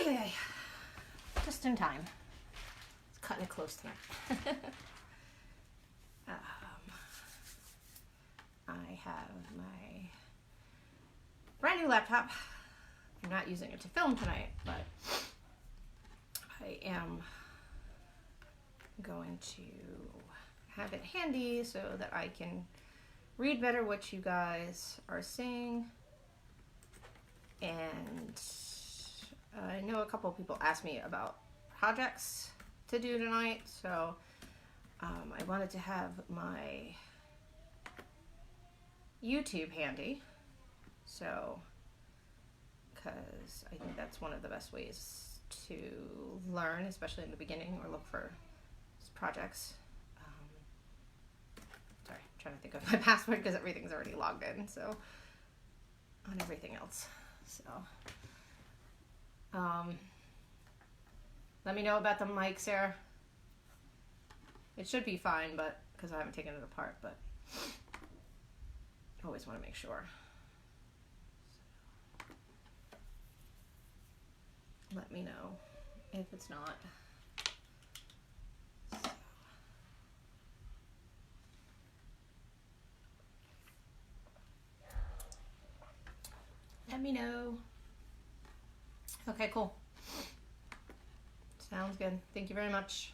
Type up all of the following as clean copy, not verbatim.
Ay, ay. Just in time. It's cutting it close tonight. I have my brand new laptop. I'm not using it to film tonight, but I am going to have it handy so that I can read better what you guys are saying. And I know a couple of people asked me about projects to do tonight, so I wanted to have my YouTube handy, so because I think that's one of the best ways to learn, especially in the beginning, or look for projects. Sorry, I'm trying to think of my password because everything's already logged in, so on everything else. So let me know about the mic, Sarah. It should be fine, but because I haven't taken it apart, but always want to make sure. So, let me know if it's not. So. Let me know. Okay, cool. Sounds good. Thank you very much.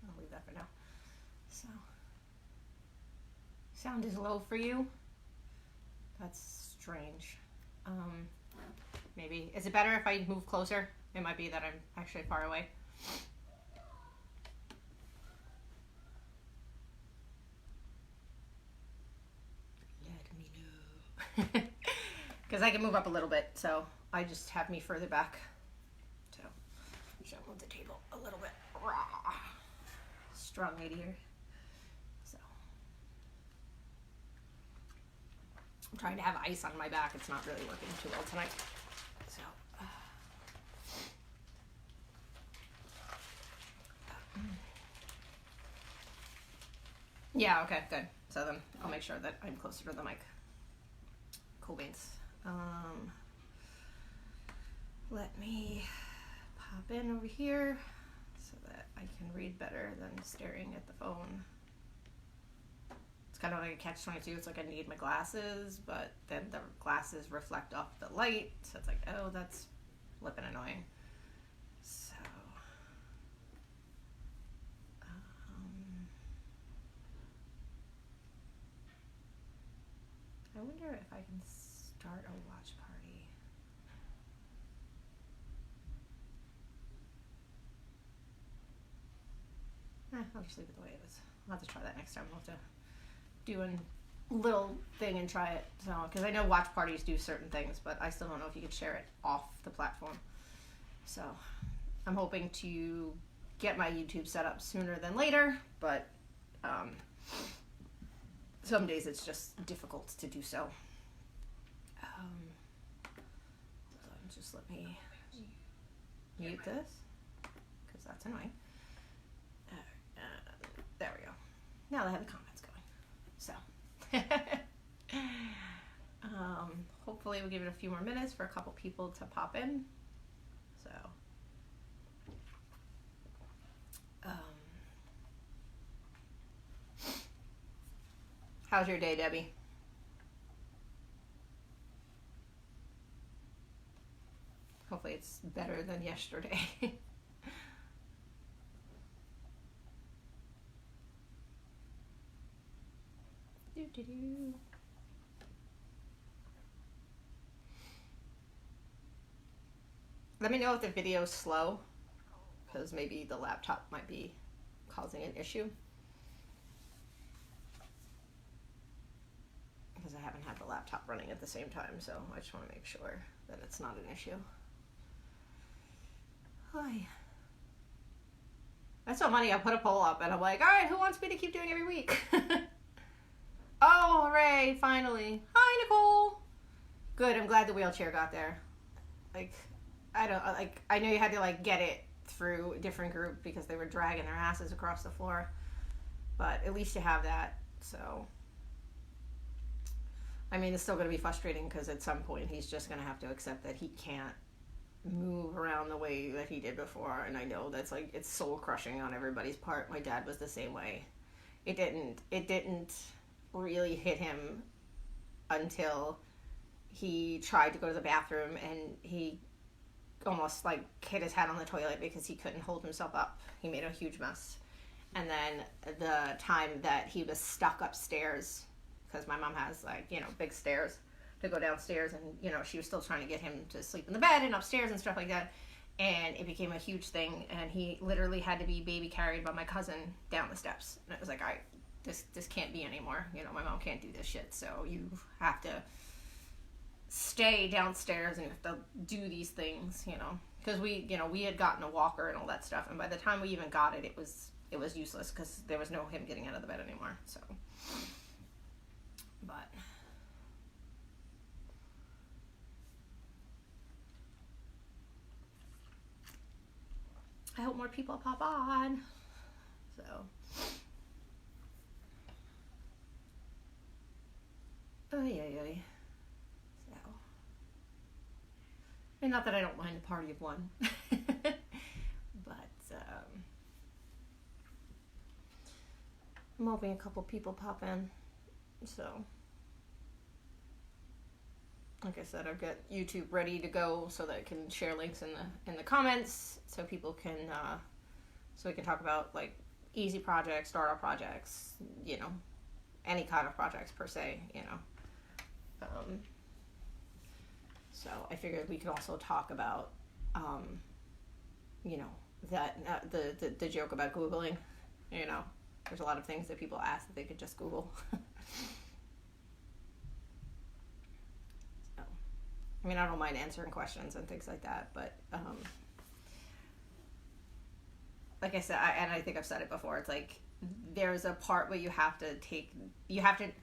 I'll leave that for now. So, sound is low for you? That's strange. Maybe. Is it better if I move closer? It might be that I'm actually far away. Let me know. Because I can move up a little bit, so I just have me further back. So, move the table a little bit. Rah. Strong lady here. So, I'm trying to have ice on my back. It's not really working too well tonight. So. Yeah, okay, good. So then I'll make sure that I'm closer to the mic. Cool beans. Let me pop in over here so that I can read better than staring at the phone. It's kind of like a catch-22. It's like I need my glasses, but then the glasses reflect off the light. So it's like, oh, that's flippin' annoying. So, I wonder if I can start a watch party. I'll just leave it the way it is. I'll have to try that next time. I'll have to do a little thing and try it. So, because I know watch parties do certain things, but I still don't know if you could share it off the platform. So, I'm hoping to get my YouTube set up sooner than later, but some days it's just difficult to do so. Just let me mute this, because that's annoying. There we go. Now that I have the comments going. So, hopefully we'll give it a few more minutes for a couple people to pop in. So, how's your day, Debbie? Hopefully it's better than yesterday. Let me know if the video's slow, because maybe the laptop might be causing an issue. Because I haven't had the laptop running at the same time, so I just want to make sure that it's not an issue. Hi. That's so funny. I put a poll up and I'm like, all right, who wants me to keep doing every week? Oh, hooray, finally. Hi, Nicole. Good, I'm glad the wheelchair got there. Like, I know you had to like get it through a different group because they were dragging their asses across the floor. But at least you have that. So, I mean, it's still going to be frustrating because at some point he's just going to have to accept that he can't move around the way that he did before. And I know that's like, it's soul crushing on everybody's part. My dad was the same way. It didn't really hit him until he tried to go to the bathroom and he almost like hit his head on the toilet because he couldn't hold himself up. He made a huge mess. And then the time that he was stuck upstairs, because my mom has like, you know, big stairs to go downstairs, and, you know, she was still trying to get him to sleep in the bed and upstairs and stuff like that. And it became a huge thing, and he literally had to be baby carried by my cousin down the steps. And it was like, this can't be anymore. You know, my mom can't do this shit, so you have to stay downstairs and you have to do these things, you know. Because we had gotten a walker and all that stuff, and by the time we even got it, it was useless because there was no him getting out of the bed anymore. So, but I hope more people pop on. So, oh yeah. So, I mean, not that I don't mind a party of one, but I'm hoping a couple people pop in. So, like I said, I've got YouTube ready to go so that I can share links in the comments so people can so we can talk about like easy projects, startup projects, you know, any kind of projects per se, you know. So I figured we could also talk about you know, that the joke about Googling, you know. There's a lot of things that people ask that they could just Google. So, I mean, I don't mind answering questions and things like that, but like I said, I think I've said it before, it's like there's a part where you have to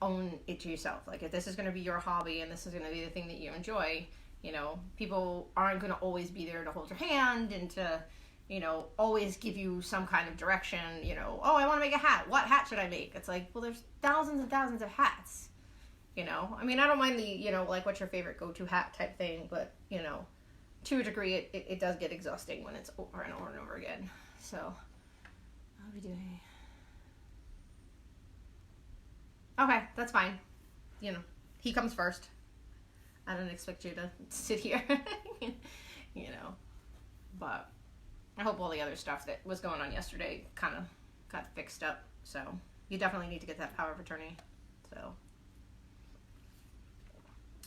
own it to yourself. Like, if this is going to be your hobby and this is going to be the thing that you enjoy, you know, people aren't going to always be there to hold your hand and to, you know, always give you some kind of direction, you know, oh, I want to make a hat. What hat should I make? It's like, well, there's thousands and thousands of hats, you know. I mean, I don't mind the, you know, like, what's your favorite go-to hat type thing, but, you know, to a degree, it does get exhausting when it's over and over and over again. So, how are we doing? Okay, that's fine. You know, he comes first. I don't expect you to sit here, you know, but I hope all the other stuff that was going on yesterday kind of got fixed up. So you definitely need to get that power of attorney. So,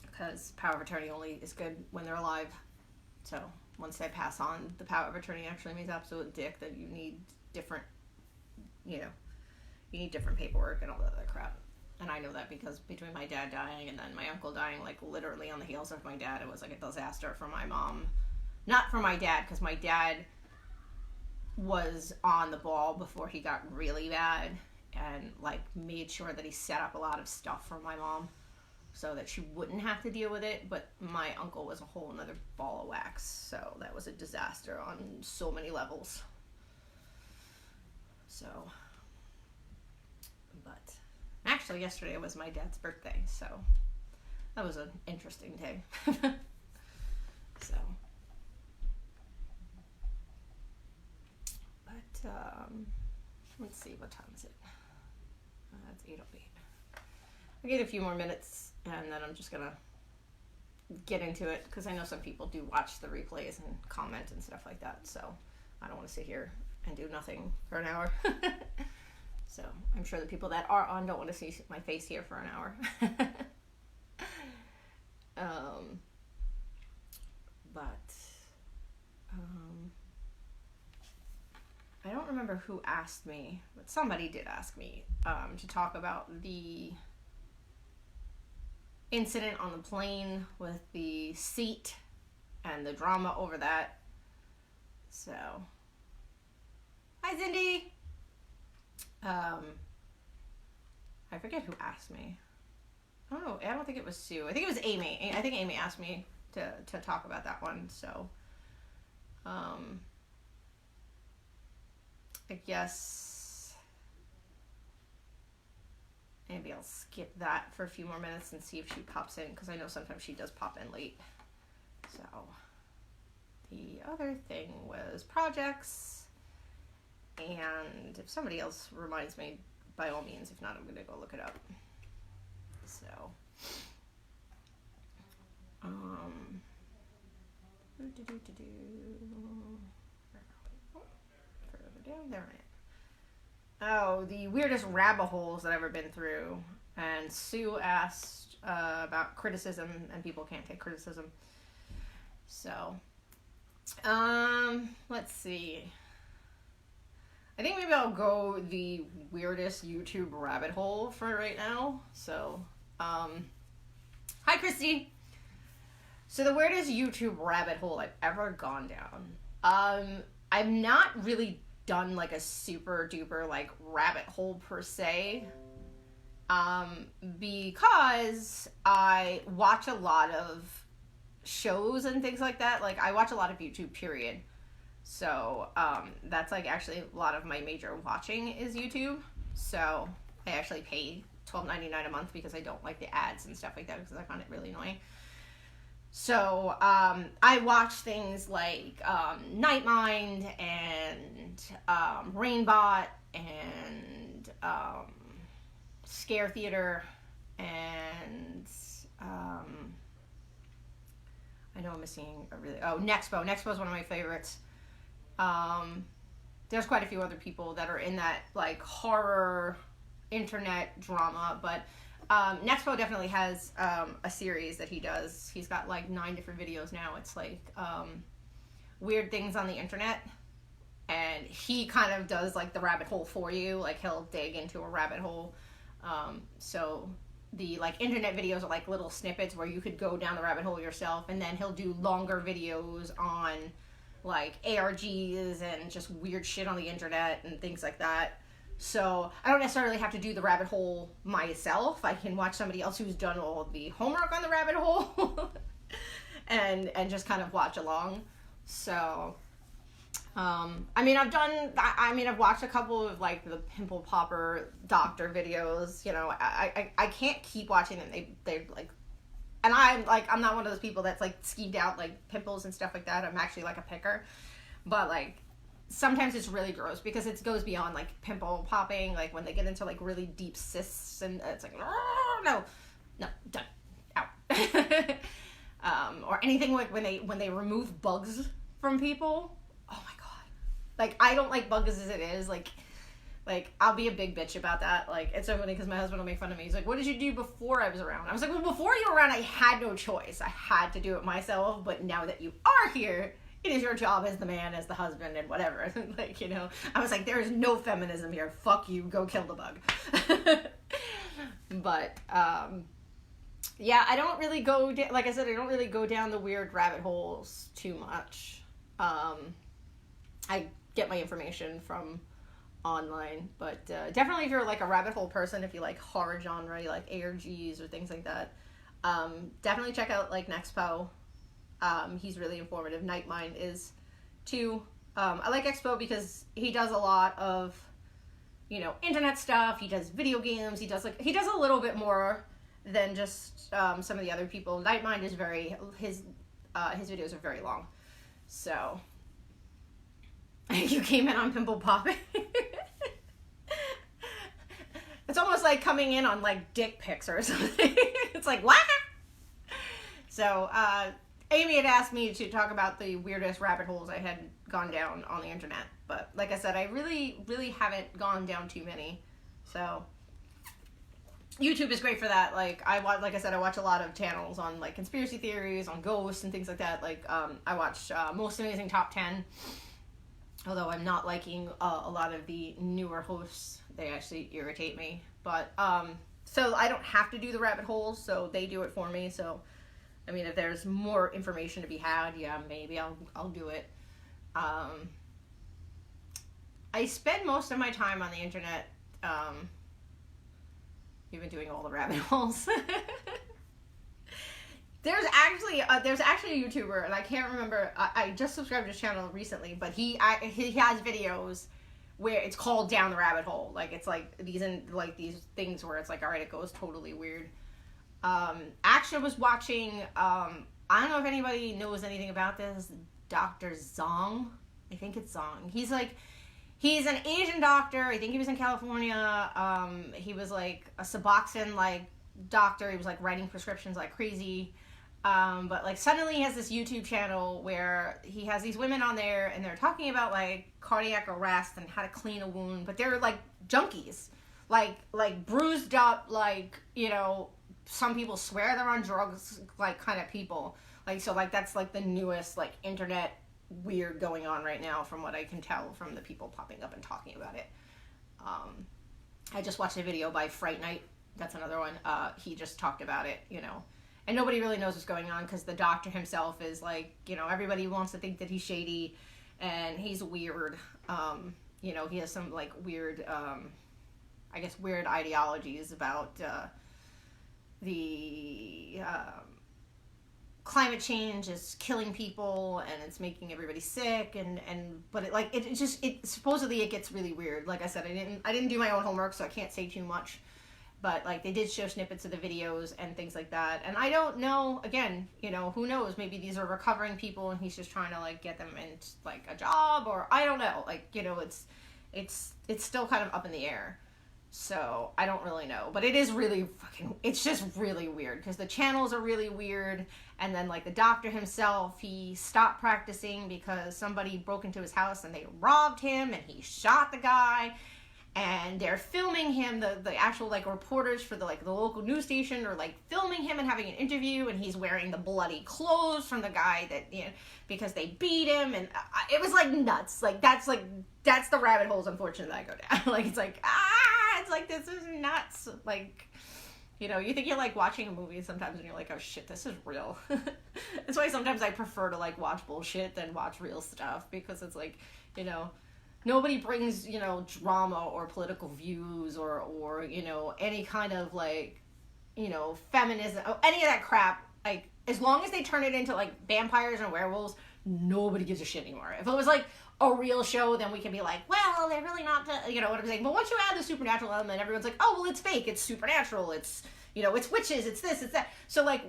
because power of attorney only is good when they're alive. So once they pass on, the power of attorney actually means absolute dick that you need different, you know, you need different paperwork and all that other crap. And I know that because between my dad dying and then my uncle dying, like literally on the heels of my dad, it was like a disaster for my mom. Not for my dad, because my dad was on the ball before he got really bad and like made sure that he set up a lot of stuff for my mom so that she wouldn't have to deal with it. But my uncle was a whole nother ball of wax, so that was a disaster on so many levels. So, but actually yesterday was my dad's birthday, so that was an interesting day. So, but let's see, what time is it? It's 8:08. I'll get a few more minutes and then I'm just gonna get into it, because I know some people do watch the replays and comment and stuff like that, so I don't want to sit here and do nothing for an hour. So I'm sure the people that are on don't want to see my face here for an hour. I don't remember who asked me, but somebody did ask me to talk about the incident on the plane with the seat and the drama over that. So, hi Cindy! I forget who asked me. I don't know. I don't think it was Sue. I think it was Amy. I think Amy asked me to talk about that one. So, I guess maybe I'll skip that for a few more minutes and see if she pops in, because I know sometimes she does pop in late. So the other thing was projects, and if somebody else reminds me, by all means. If not, I'm gonna go look it up. So further down, there I am. Oh, the weirdest rabbit holes that I've ever been through. And Sue asked about criticism, and people can't take criticism. So, let's see. I think maybe I'll go the weirdest YouTube rabbit hole for right now. So, hi Christy. So the weirdest YouTube rabbit hole I've ever gone down. I've not really done like a super duper like rabbit hole per se. Because I watch a lot of shows and things like that. Like I watch a lot of YouTube, period. So, that's like actually a lot of my major watching is YouTube. So I actually pay $12.99 a month because I don't like the ads and stuff like that, because I find it really annoying. So, I watch things like, Nightmind and, Rainbot and, Scare Theater and, I know I'm missing a really, Nexpo. Nexpo is one of my favorites. There's quite a few other people that are in that like horror internet drama, but Nexpo definitely has a series that he does. He's got like 9 different videos now. It's like weird things on the internet, and he kind of does like the rabbit hole for you. Like he'll dig into a rabbit hole. So the like internet videos are like little snippets where you could go down the rabbit hole yourself, and then he'll do longer videos on like ARGs and just weird shit on the internet and things like that. So I don't necessarily have to do the rabbit hole myself. I can watch somebody else who's done all the homework on the rabbit hole and just kind of watch along. So I've watched a couple of like the pimple popper doctor videos. You know, I can't keep watching them. They like, and I'm not one of those people that's like skeeved out like pimples and stuff like that. I'm actually like a picker, but like sometimes it's really gross because it goes beyond like pimple popping. Like when they get into like really deep cysts, and it's like, no, done, out. Or anything like when they remove bugs from people. Oh my god, like I don't like bugs as it is. Like I'll be a big bitch about that. Like it's so funny because my husband will make fun of me. He's like, "What did you do before I was around?" I was like, "Well, before you were around, I had no choice. I had to do it myself. But now that you are here, it is your job as the man, as the husband, and whatever." Like, you know, I was like, there is no feminism here. Fuck you. Go kill the bug. But yeah, I don't really go like I said, I don't really go down the weird rabbit holes too much. I get my information from online, but definitely if you're like a rabbit hole person, if you like horror genre, you like ARGs or things like that, definitely check out like Nexpo. He's really informative. Nightmind is too. I like Expo because he does a lot of, you know, internet stuff. He does video games. He does a little bit more than just some of the other people. Nightmind is his videos are very long. So you came in on pimple popping. It's almost like coming in on like dick pics or something. It's like, what? So Amy had asked me to talk about the weirdest rabbit holes I had gone down on the internet, but like I said, I really, really haven't gone down too many. So YouTube is great for that. Like I watch a lot of channels on like conspiracy theories, on ghosts and things like that. Like I watch Most Amazing Top 10. Although I'm not liking a lot of the newer hosts. They actually irritate me. But so I don't have to do the rabbit holes, so they do it for me. So I mean, if there's more information to be had, yeah, maybe I'll do it. I spend most of my time on the internet even doing all the rabbit holes. There's actually a YouTuber, and I can't remember. I just subscribed to his channel recently, but he has videos where it's called Down the Rabbit Hole. Like, it's like these things where it's like, all right, it goes totally weird. Actually, I was watching, I don't know if anybody knows anything about this, Dr. Zong. I think it's Zong. He's an Asian doctor. I think he was in California. He was like a Suboxone like doctor. He was like writing prescriptions like crazy. But like suddenly he has this YouTube channel where he has these women on there and they're talking about like cardiac arrest and how to clean a wound, but they're like junkies, like bruised up, like, you know, some people swear they're on drugs, like kind of people. Like, so like that's like the newest like internet weird going on right now from what I can tell from the people popping up and talking about it. I just watched a video by Fright Night. That's another one. He just talked about it, you know. And nobody really knows what's going on because the doctor himself is like, you know, everybody wants to think that he's shady and he's weird. You know, he has some like weird, I guess, weird ideologies about the climate change is killing people and it's making everybody sick but it supposedly it gets really weird. Like I said, I didn't do my own homework, so I can't say too much. But, like, they did show snippets of the videos and things like that. And I don't know, again, you know, who knows? Maybe these are recovering people and he's just trying to, like, get them into, like, a job. Or, I don't know. Like, you know, it's still kind of up in the air. So, I don't really know. But it is really it's just really weird. Because the channels are really weird. And then, like, the doctor himself, he stopped practicing because somebody broke into his house and they robbed him. And he shot the guy. And they're filming him, the actual, like, reporters for the local news station are, like, filming him and having an interview, and he's wearing the bloody clothes from the guy that, you know, because they beat him, and it was, like, nuts. Like, that's the rabbit holes, unfortunately, that I go down. Like, it's like, this is nuts. Like, you know, you think you're, like, watching a movie sometimes, and you're like, oh, shit, this is real. That's why sometimes I prefer to, like, watch bullshit than watch real stuff, because it's, like, you know, nobody brings, you know, drama or political views or, you know, any kind of, like, you know, feminism, any of that crap. Like, as long as they turn it into, like, vampires and werewolves, nobody gives a shit anymore. If it was, like, a real show, then we can be like, well, they're really not, you know what I'm saying? But once you add the supernatural element, everyone's like, oh, well, it's fake, it's supernatural, it's, you know, it's witches, it's this, it's that. So, like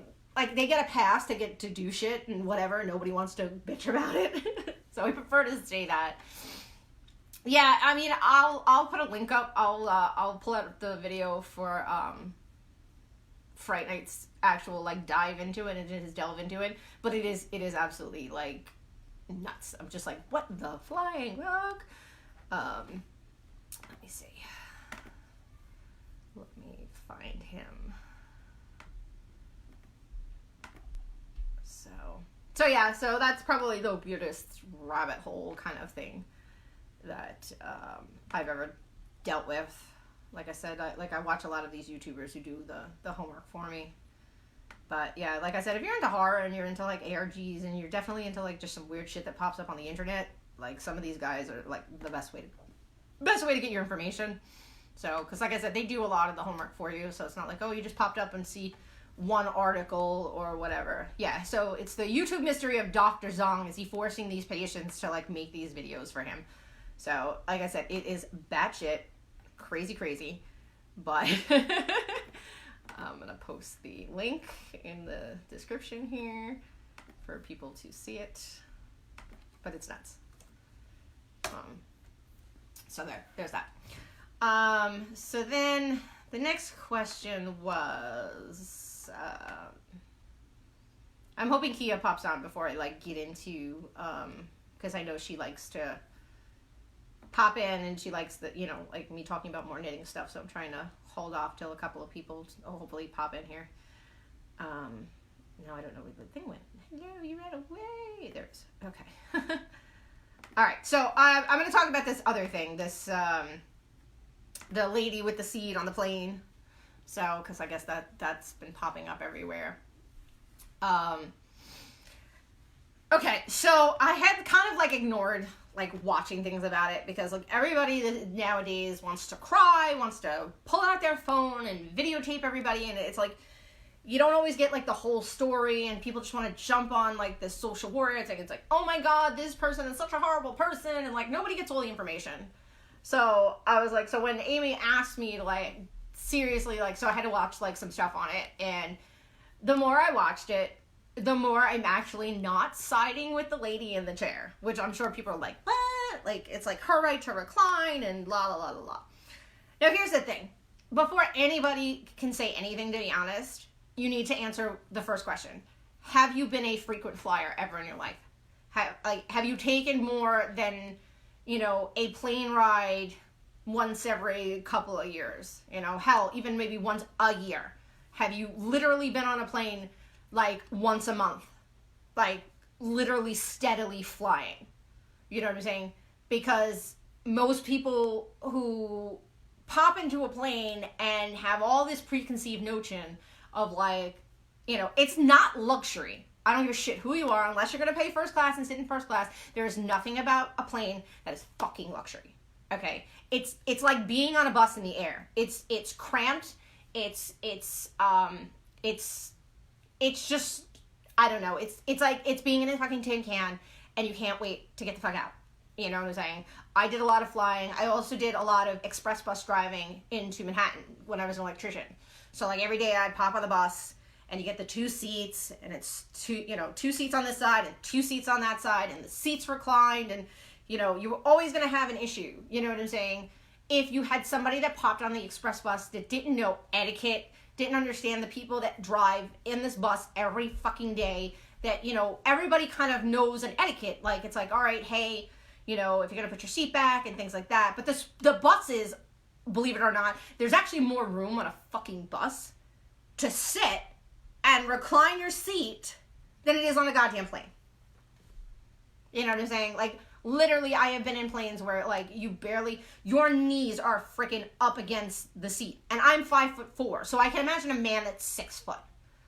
they get a pass to get to do shit and whatever, nobody wants to bitch about it. So I prefer to say that. Yeah, I mean, I'll put a link up. I'll pull out the video for Fright Night's actual, like, dive into it and his delve into it. But it is absolutely, like, nuts. I'm just like, what the flying fuck? Let me see. Let me find him. So yeah, so that's probably the weirdest rabbit hole kind of thing that I've ever dealt with. Like I said, I watch a lot of these YouTubers who do the homework for me. But yeah, like I said, if you're into horror and you're into, like, ARGs and you're definitely into, like, just some weird shit that pops up on the internet, like, some of these guys are, like, the best way to get your information. So, because like I said, they do a lot of the homework for you, so it's not like, oh, you just popped up and see one article or whatever. Yeah, so it's the YouTube mystery of Dr. Zong. Is he forcing these patients to, like, make these videos for him? So, like I said, it is batshit crazy, but I'm going to post the link in the description here for people to see it, but it's nuts. So there's that. So then the next question was, I'm hoping Kia pops on before I, like, get into, because I know she likes to pop in and she likes the, you know, like me talking about more knitting stuff, so I'm trying to hold off till a couple of people hopefully pop in here. No, I don't know where the thing went. No, you ran away. There it is. Okay. All right, so I'm going to talk about this other thing, this, the lady with the seed on the plane. So, because I guess that's been popping up everywhere. Okay, so I had kind of, like, ignored, like, watching things about it because, like, everybody nowadays wants to cry, wants to pull out their phone and videotape everybody, and it's like, you don't always get, like, the whole story, and people just want to jump on, like, this social warrior. It's like, oh my god, this person is such a horrible person, and, like, nobody gets all the information. So I was like, so when Amy asked me to like, seriously, like, so I had to watch like some stuff on it, and the more I watched it, the more I'm actually not siding with the lady in the chair, which I'm sure people are like, what? Like, it's like her right to recline and la la la la la. Now here's the thing. Before anybody can say anything, to be honest, you need to answer the first question. Have you been a frequent flyer ever in your life? Have you taken more than, you know, a plane ride once every couple of years? You know, hell, even maybe once a year. Have you literally been on a plane like once a month? Like literally steadily flying. You know what I'm saying? Because most people who pop into a plane and have all this preconceived notion of like, you know, it's not luxury. I don't give a shit who you are, unless you're going to pay first class and sit in first class. There is nothing about a plane that is fucking luxury. Okay? It's like being on a bus in the air. It's cramped. It's just, I don't know. It's like it's being in a fucking tin can and you can't wait to get the fuck out. You know what I'm saying? I did a lot of flying. I also did a lot of express bus driving into Manhattan when I was an electrician. So like every day I'd pop on the bus and you get the 2 seats and it's 2 seats on this side and 2 seats on that side and the seats reclined, and you know, you were always going to have an issue. You know what I'm saying? If you had somebody that popped on the express bus that didn't know etiquette, didn't understand the people that drive in this bus every fucking day, that, you know, everybody kind of knows an etiquette. Like, it's like, all right, hey, you know, if you're going to put your seat back and things like that. But the buses, believe it or not, there's actually more room on a fucking bus to sit and recline your seat than it is on a goddamn plane. You know what I'm saying? Like, literally, I have been in planes where, like, your knees are freaking up against the seat. And I'm 5'4", so I can imagine a man that's 6 foot.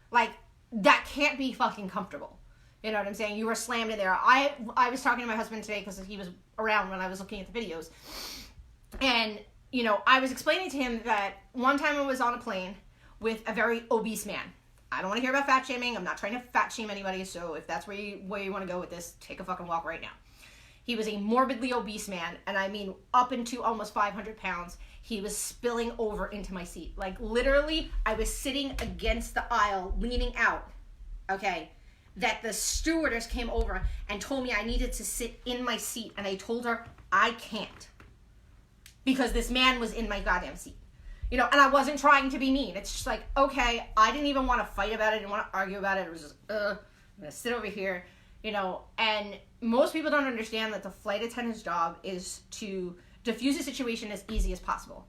Like, that can't be fucking comfortable. You know what I'm saying? You were slammed in there. I was talking to my husband today because he was around when I was looking at the videos. And, you know, I was explaining to him that one time I was on a plane with a very obese man. I don't want to hear about fat shaming. I'm not trying to fat shame anybody. So if that's where you want to go with this, take a fucking walk right now. He was a morbidly obese man, and I mean up into almost 500 pounds. He was spilling over into my seat. Like, literally, I was sitting against the aisle, leaning out, okay, that the stewardess came over and told me I needed to sit in my seat, and I told her I can't because this man was in my goddamn seat. You know, and I wasn't trying to be mean. It's just like, okay, I didn't even want to fight about it. I didn't want to argue about it. It was just, I'm going to sit over here, you know. And most people don't understand that the flight attendant's job is to diffuse a situation as easy as possible.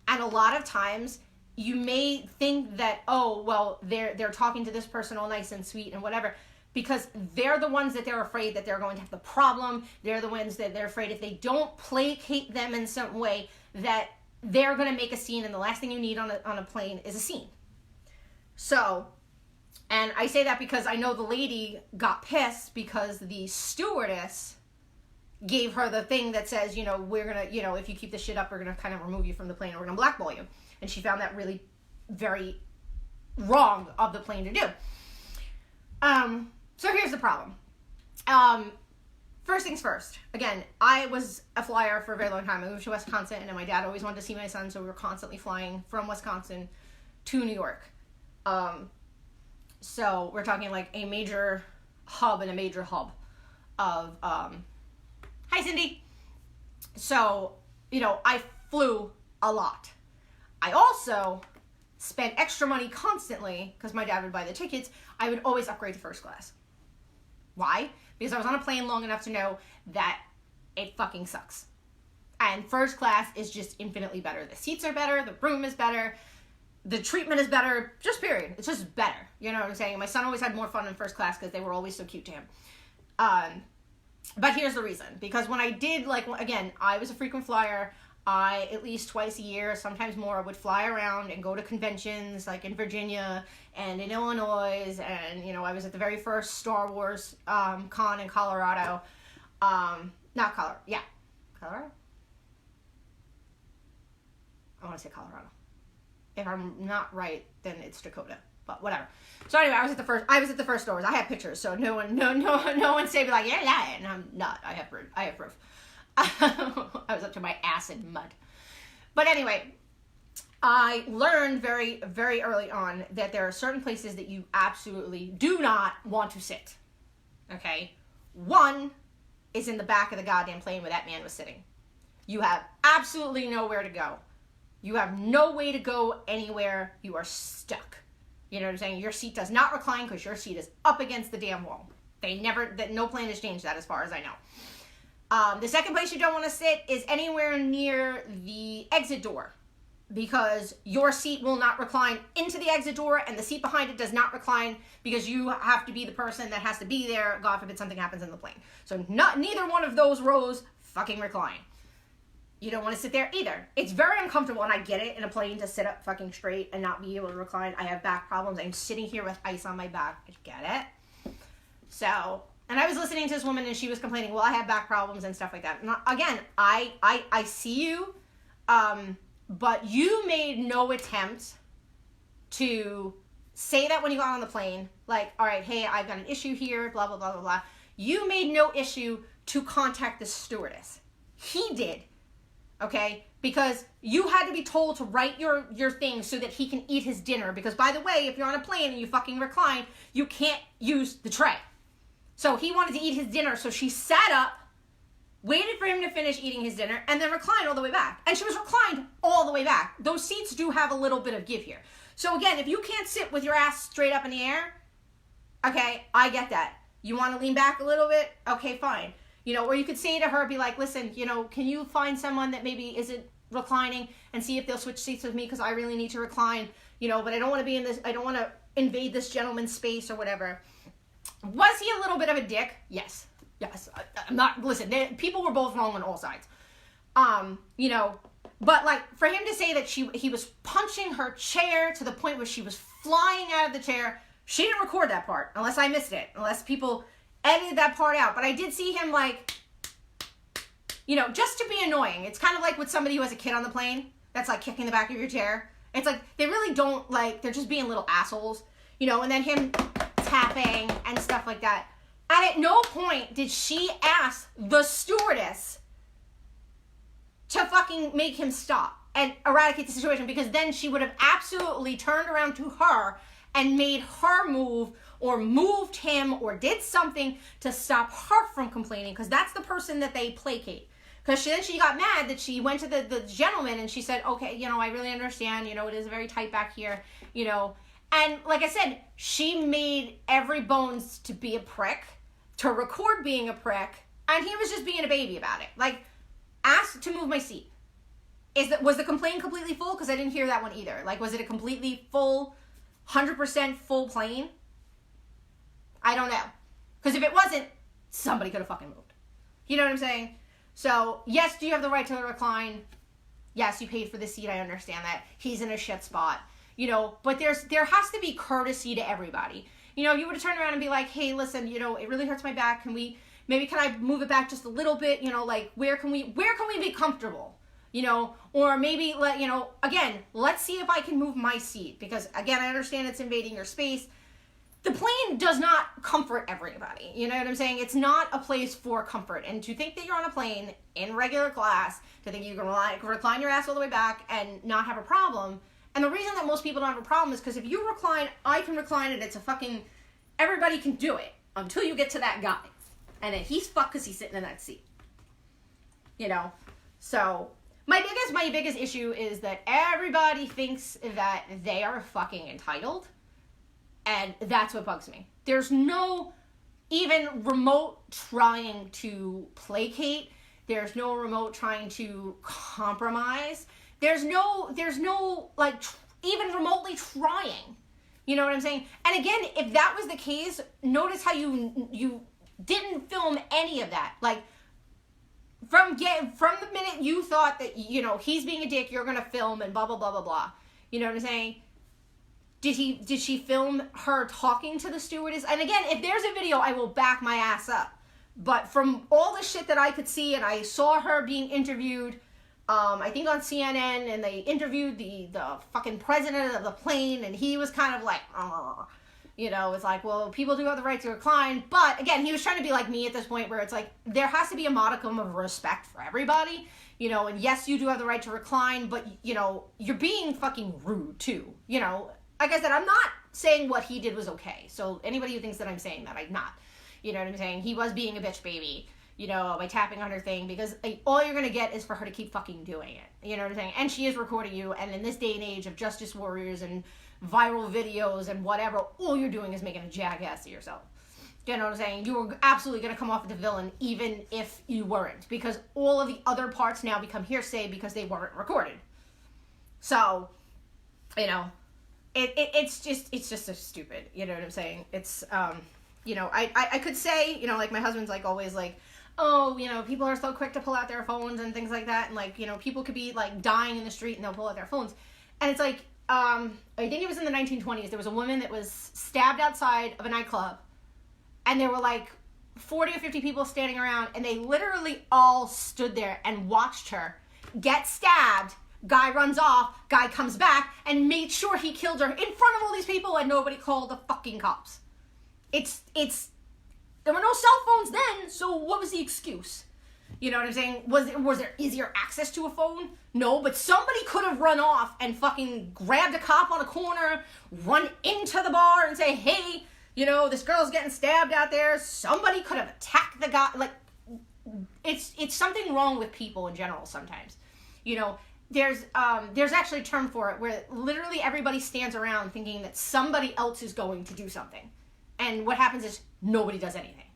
And a lot of times, you may think that, oh, well, they're talking to this person all nice and sweet and whatever, because they're the ones that they're afraid that they're going to have the problem. They're the ones that they're afraid if they don't placate them in some way that they're going to make a scene, and the last thing you need on a plane is a scene. So, and I say that because I know the lady got pissed because the stewardess gave her the thing that says, you know, we're going to, you know, if you keep this shit up, we're going to kind of remove you from the plane, or we're going to blackball you. And she found that really very wrong of the plane to do. So here's the problem. First things first. Again, I was a flyer for a very long time. I moved to Wisconsin, and my dad always wanted to see my son, so we were constantly flying from Wisconsin to New York. So we're talking like a major hub and a major hub of, hi Cindy. So, you know, I flew a lot. I also spent extra money constantly because my dad would buy the tickets. I would always upgrade to first class. Why? Because I was on a plane long enough to know that it fucking sucks. And first class is just infinitely better. The seats are better. The room is better. The treatment is better. Just period. It's just better. You know what I'm saying? My son always had more fun in first class because they were always so cute to him. But here's the reason. Because when I did, like, again, I was a frequent flyer. I, at least twice a year, sometimes more, would fly around and go to conventions, like in Virginia and in Illinois. And, you know, I was at the very first Star Wars con in Colorado. Not Colorado. Yeah. Colorado? I want to say Colorado. If I'm not right, then it's Dakota. But whatever. So anyway, I was at the first Star Wars. I have pictures, so no one say me like, you're lying. I'm not. I have proof. I was up to my ass in mud. But anyway, I learned very, very early on that there are certain places that you absolutely do not want to sit. Okay? One is in the back of the goddamn plane where that man was sitting. You have absolutely nowhere to go. You have no way to go anywhere. You are stuck. You know what I'm saying? Your seat does not recline because your seat is up against the damn wall. No plane has changed that as far as I know. The second place you don't want to sit is anywhere near the exit door, because your seat will not recline into the exit door and the seat behind it does not recline because you have to be the person that has to be there, God forbid something happens in the plane. So neither one of those rows fucking recline. You don't want to sit there either. It's very uncomfortable, and I get it in a plane to sit up fucking straight and not be able to recline. I have back problems. I'm sitting here with ice on my back. I get it. So, and I was listening to this woman and she was complaining, well, I have back problems and stuff like that. And again, I see you, but you made no attempt to say that when you got on the plane, like, all right, hey, I've got an issue here, blah, blah, blah, blah, blah. You made no issue to contact the stewardess. He did. Okay? Because you had to be told to write your thing so that he can eat his dinner. Because, by the way, if you're on a plane and you fucking recline, you can't use the tray. So he wanted to eat his dinner, so she sat up, waited for him to finish eating his dinner, and then reclined all the way back. And she was reclined all the way back. Those seats do have a little bit of give here. So again, if you can't sit with your ass straight up in the air, okay, I get that. You want to lean back a little bit? Okay, fine. You know, or you could say to her, be like, listen, you know, can you find someone that maybe isn't reclining and see if they'll switch seats with me because I really need to recline, you know, but I don't want to be in this, I don't want to invade this gentleman's space or whatever. Was he a little bit of a dick? Yes. Yes. I'm not, listen, people were both wrong on all sides. You know, but like for him to say that he was punching her chair to the point where she was flying out of the chair, she didn't record that part unless I missed it, unless people edited that part out. But I did see him like, you know, just to be annoying. It's kind of like with somebody who has a kid on the plane that's like kicking the back of your chair. It's like they really don't like, they're just being little assholes, you know, and then him tapping and stuff like that. And at no point did she ask the stewardess to fucking make him stop and eradicate the situation, because then she would have absolutely turned around to her and made her move or moved him or did something to stop her from complaining, because that's the person that they placate. Because then she got mad that she went to the gentleman and she said, okay, you know, I really understand, you know, it is very tight back here, you know. And like I said, she made every bones to be a prick, to record being a prick, and he was just being a baby about it. Like, asked to move my seat. Was the complaint completely full? Because I didn't hear that one either. Like, was it a completely full, 100% full plane? I don't know. Because if it wasn't, somebody could have fucking moved. You know what I'm saying? So, yes, do you have the right to recline? Yes, you paid for the seat. I understand that. He's in a shit spot. You know, but there has to be courtesy to everybody. You know, you would have turned around and be like, hey, listen, you know, it really hurts my back. Can I move it back just a little bit? You know, like, where can we be comfortable? You know, or maybe let's see if I can move my seat, because again, I understand it's invading your space. The plane does not comfort everybody. You know what I'm saying? It's not a place for comfort. And to think that you're on a plane in regular class, to think you can recline your ass all the way back and not have a problem. And the reason that most people don't have a problem is because if you recline, I can recline, and it's a fucking, everybody can do it until you get to that guy. And then he's fucked because he's sitting in that seat. You know? So, my biggest issue is that everybody thinks that they are fucking entitled. And that's what bugs me. There's no even remote trying to placate. There's no remote trying to compromise. There's no like even remotely trying. You know what I'm saying? And again, if that was the case, notice how you didn't film any of that. Like from the minute you thought that, you know, he's being a dick, you're gonna film and blah blah blah blah blah. You know what I'm saying? Did she film her talking to the stewardess? And again, if there's a video, I will back my ass up. But from all the shit that I could see, and I saw her being interviewed, I think on CNN, and they interviewed the fucking president of the plane, and he was kind of like, You know, it's like, well, people do have the right to recline. But again, he was trying to be like me at this point where it's like, there has to be a modicum of respect for everybody. You know, and yes, you do have the right to recline, but, you know, you're being fucking rude too. You know, like I said, I'm not saying what he did was okay. So anybody who thinks that I'm saying that, I'm not. You know what I'm saying? He was being a bitch baby, you know, by tapping on her thing, because like, all you're going to get is for her to keep fucking doing it. You know what I'm saying? And she is recording you, and in this day and age of justice warriors and viral videos and whatever, all you're doing is making a jackass of yourself. You know what I'm saying? You were absolutely going to come off as the villain even if you weren't, because all of the other parts now become hearsay because they weren't recorded. So, you know, it's just so stupid. You know what I'm saying? It's, you know, I could say, you know, like my husband's like always like, oh, you know, people are so quick to pull out their phones and things like that. And like, you know, people could be like dying in the street and they'll pull out their phones. And it's like, I think it was in the 1920s. There was a woman that was stabbed outside of a nightclub. And there were like 40 or 50 people standing around, and they literally all stood there and watched her get stabbed. Guy runs off, guy comes back, and made sure he killed her in front of all these people, and nobody called the fucking cops. There were no cell phones then, so what was the excuse? You know what I'm saying? Was there easier access to a phone? No, but somebody could have run off and fucking grabbed a cop on a corner, run into the bar and say, hey, you know, this girl's getting stabbed out there. Somebody could have attacked the guy. Like, it's something wrong with people in general sometimes. You know, there's actually a term for it where literally everybody stands around thinking that somebody else is going to do something. And what happens is nobody does anything.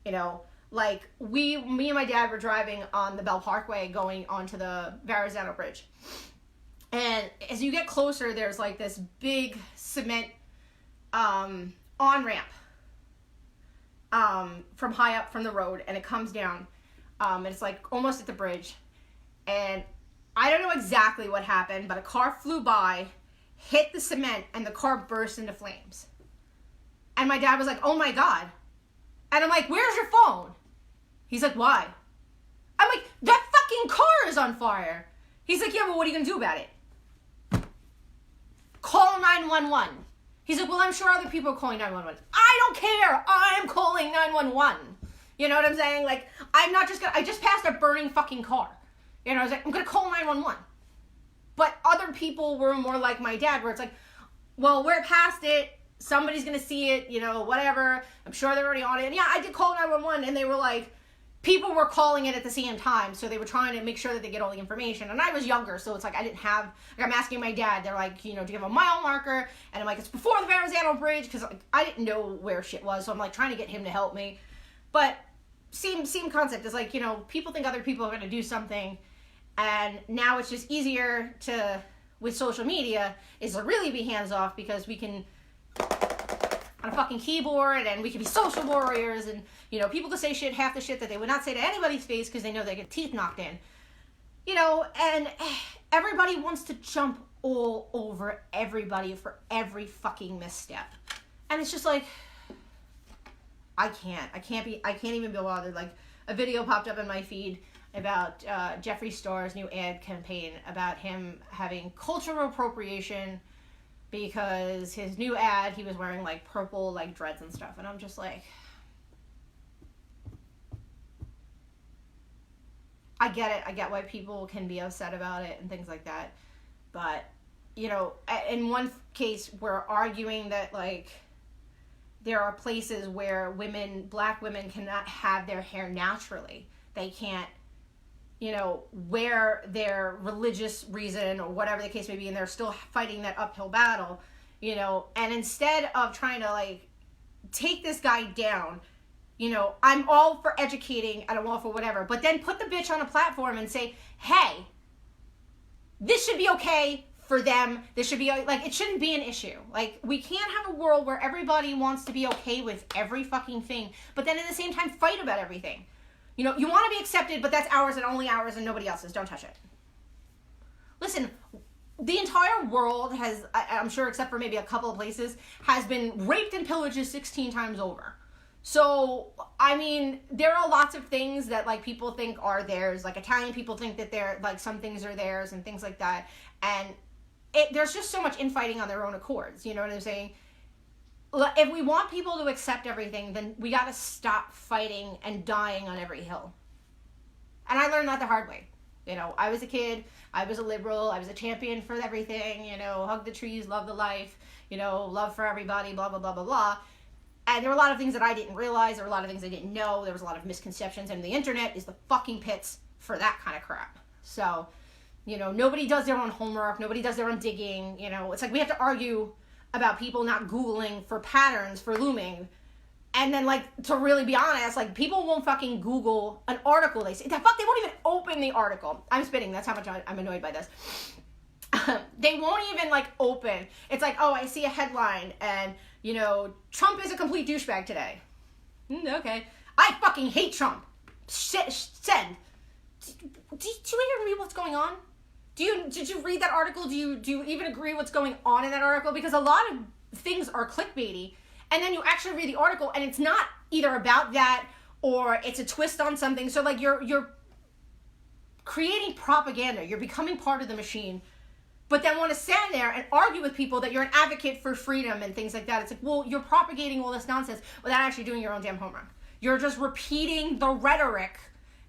You know, like me and my dad were driving on the Bell Parkway going onto the Verrazano Bridge. And as you get closer, there's like this big cement on-ramp from high up from the road, and it comes down, and it's like almost at the bridge, and I don't know exactly what happened, but a car flew by, hit the cement, and the car burst into flames. And my dad was like, oh my God. And I'm like, where's your phone? He's like, why? I'm like, that fucking car is on fire. He's like, yeah, but what are you gonna do about it? Call 911. He's like, well, I'm sure other people are calling 911. I don't care. I'm calling 911. You know what I'm saying? Like, I just passed a burning fucking car. You know, I was like, I'm going to call 911. But other people were more like my dad, where it's like, well, we're past it. Somebody's going to see it, you know, whatever. I'm sure they're already on it. And yeah, I did call 911, and they were like, people were calling it at the same time, so they were trying to make sure that they get all the information. And I was younger, so it's like I didn't have, like I'm asking my dad, they're like, you know, do you have a mile marker? And I'm like, it's before the Verrazano Bridge, because like, I didn't know where shit was, so I'm like trying to get him to help me. But same concept. It's like, you know, people think other people are going to do something, and now it's just easier to, with social media, is to really be hands off, because we can on a fucking keyboard, and we can be social warriors, and, you know, people can say shit, half the shit that they would not say to anybody's face because they know they get teeth knocked in. You know, and everybody wants to jump all over everybody for every fucking misstep. And it's just like, I can't even be bothered. Like, a video popped up in my feed about Jeffree Star's new ad campaign about him having cultural appropriation, because his new ad, he was wearing like purple like dreads and stuff, and I'm just like, I get it. I get why people can be upset about it and things like that, but, you know, in one case we're arguing that like there are places where black women cannot have their hair naturally. They can't, you know, wear their religious reason or whatever the case may be, and they're still fighting that uphill battle, you know, and instead of trying to, like, take this guy down, you know, I'm all for educating and I'm all for whatever, but then put the bitch on a platform and say, hey, this should be okay for them, this should be, like, it shouldn't be an issue. Like, we can't have a world where everybody wants to be okay with every fucking thing, but then at the same time fight about everything. You know, you want to be accepted, but that's ours and only ours and nobody else's. Don't touch it. Listen, the entire world has, I'm sure except for maybe a couple of places, has been raped and pillaged 16 times over. So, I mean, there are lots of things that, like, people think are theirs. Like, Italian people think that they're, like, some things are theirs and things like that. And there's just so much infighting on their own accords. You know what I'm saying? if we want people to accept everything, then we got to stop fighting and dying on every hill. And I learned that the hard way. You know, I was a kid, I was a liberal, I was a champion for everything, you know, hug the trees, love the life, you know, love for everybody, blah, blah, blah, blah, blah. And there were a lot of things that I didn't realize, there were a lot of things I didn't know, there was a lot of misconceptions, and the internet is the fucking pits for that kind of crap. So, you know, nobody does their own homework, nobody does their own digging, you know, it's like we have to argue about people not Googling for patterns for looming. And then, like, to really be honest, like, people won't fucking Google an article they see. They won't even open the article. I'm spitting. That's how much I'm annoyed by this. They won't even, like, open. It's like, oh, I see a headline and, you know, Trump is a complete douchebag today. Okay. I fucking hate Trump. Send. Do you even read what's going on? Did you read that article? Do you even agree what's going on in that article? Because a lot of things are clickbaity. And then you actually read the article, and it's not either about that or it's a twist on something. So, like, you're creating propaganda. You're becoming part of the machine, but then want to stand there and argue with people that you're an advocate for freedom and things like that. It's like, well, you're propagating all this nonsense without actually doing your own damn homework. You're just repeating the rhetoric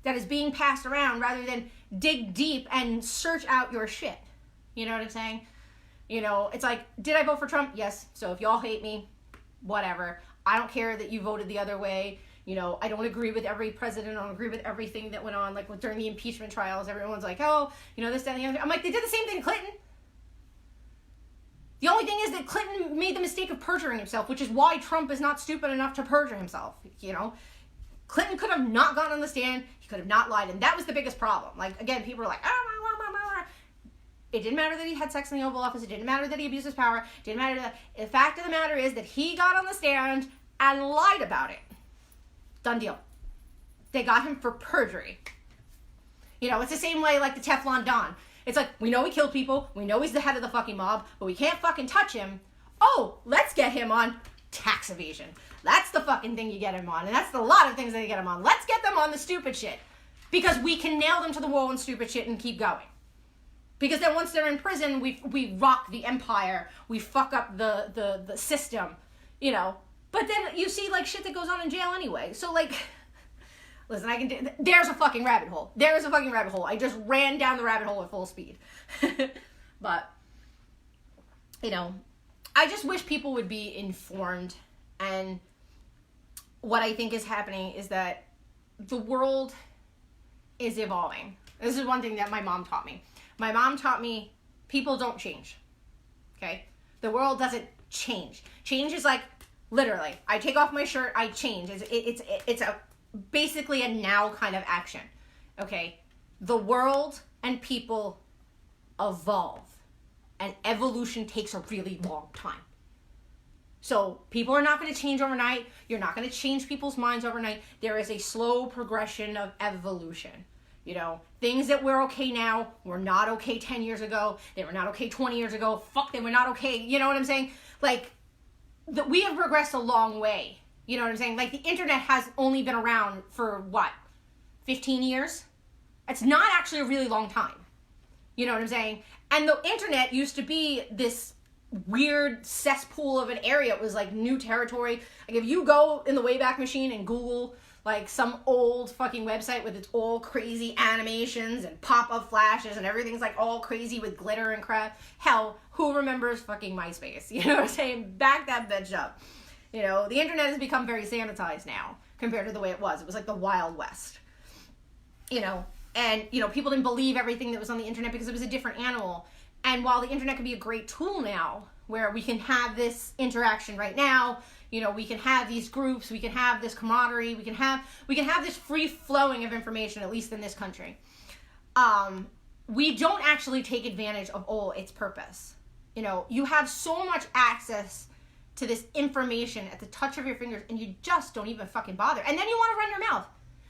that is being passed around rather than dig deep and search out your shit. You know what I'm saying? You know, it's like, did I vote for Trump? Yes. So if y'all hate me, whatever. I don't care that you voted the other way. You know, I don't agree with every president. I don't agree with everything that went on. Like during the impeachment trials, everyone's like, oh, you know, this, that, and the other. I'm like, they did the same thing to Clinton. The only thing is that Clinton made the mistake of perjuring himself, which is why Trump is not stupid enough to perjure himself. You know, Clinton could have not gotten on the stand. He could have not lied. And that was the biggest problem. Like, again, people were like, it didn't matter that he had sex in the Oval Office. It didn't matter that he abused his power. It didn't matter that. The fact of the matter is that he got on the stand and lied about it. Done deal. They got him for perjury. You know, it's the same way like the Teflon Don. It's like, we know he killed people. We know he's the head of the fucking mob, but we can't fucking touch him. Oh, let's get him on tax evasion. That's the fucking thing you get him on. And that's a lot of things that you get him on. Let's get them on the stupid shit. Because we can nail them to the wall and stupid shit and keep going. Because then once they're in prison, we rock the empire. We fuck up the system, you know. But then you see, like, shit that goes on in jail anyway. So, like, listen, there's a fucking rabbit hole. There is a fucking rabbit hole. I just ran down the rabbit hole at full speed. But, you know, I just wish people would be informed. And what I think is happening is that the world is evolving. This is one thing that my mom taught me. My mom taught me people don't change, okay? The world doesn't change. Change is like, literally, I take off my shirt, I change. It's basically a now kind of action, okay? The world and people evolve, and evolution takes a really long time. So people are not going to change overnight. You're not going to change people's minds overnight. There is a slow progression of evolution. You know, things that were okay now were not okay 10 years ago. They were not okay 20 years ago. Fuck, they were not okay. You know what I'm saying? Like, we have progressed a long way. You know what I'm saying? Like, the internet has only been around for, what, 15 years? It's not actually a really long time. You know what I'm saying? And the internet used to be this weird cesspool of an area. It was like new territory. Like, if you go in the Wayback Machine and Google like some old fucking website with its all crazy animations and pop-up flashes and everything's like all crazy with glitter and crap. Hell, who remembers fucking MySpace? You know what I'm saying? Back that bitch up. You know, the internet has become very sanitized now compared to the way it was. It was like the Wild West. You know, and, you know, people didn't believe everything that was on the internet because it was a different animal. And while the internet can be a great tool now, where we can have this interaction right now, you know, we can have these groups, we can have this camaraderie, we can have this free flowing of information, at least in this country. We don't actually take advantage of all its purpose. You know, you have so much access to this information at the touch of your fingers, and you just don't even fucking bother. And then you want to run your mouth.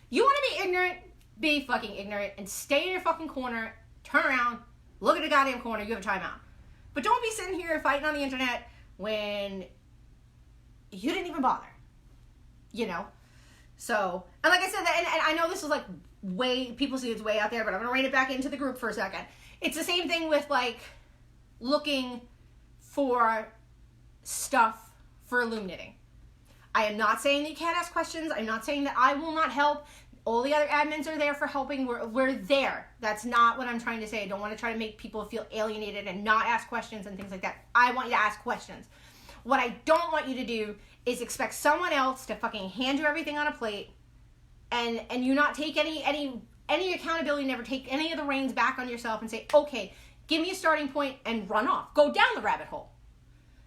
You want to be ignorant, be fucking ignorant, and stay in your fucking corner, turn around, look at the goddamn corner, you have a timeout. But don't be sitting here fighting on the internet when you didn't even bother, you know? So, and like I said, and I know this is like people see it's way out there, but I'm going to rein it back into the group for a second. It's the same thing with like looking for stuff for loom knitting. I am not saying that you can't ask questions. I'm not saying that I will not help. All the other admins are there for helping. We're there. That's not what I'm trying to say. I don't want to try to make people feel alienated and not ask questions and things like that. I want you to ask questions. What I don't want you to do is expect someone else to fucking hand you everything on a plate and you not take any accountability, never take any of the reins back on yourself and say, okay, give me a starting point and run off. Go down the rabbit hole.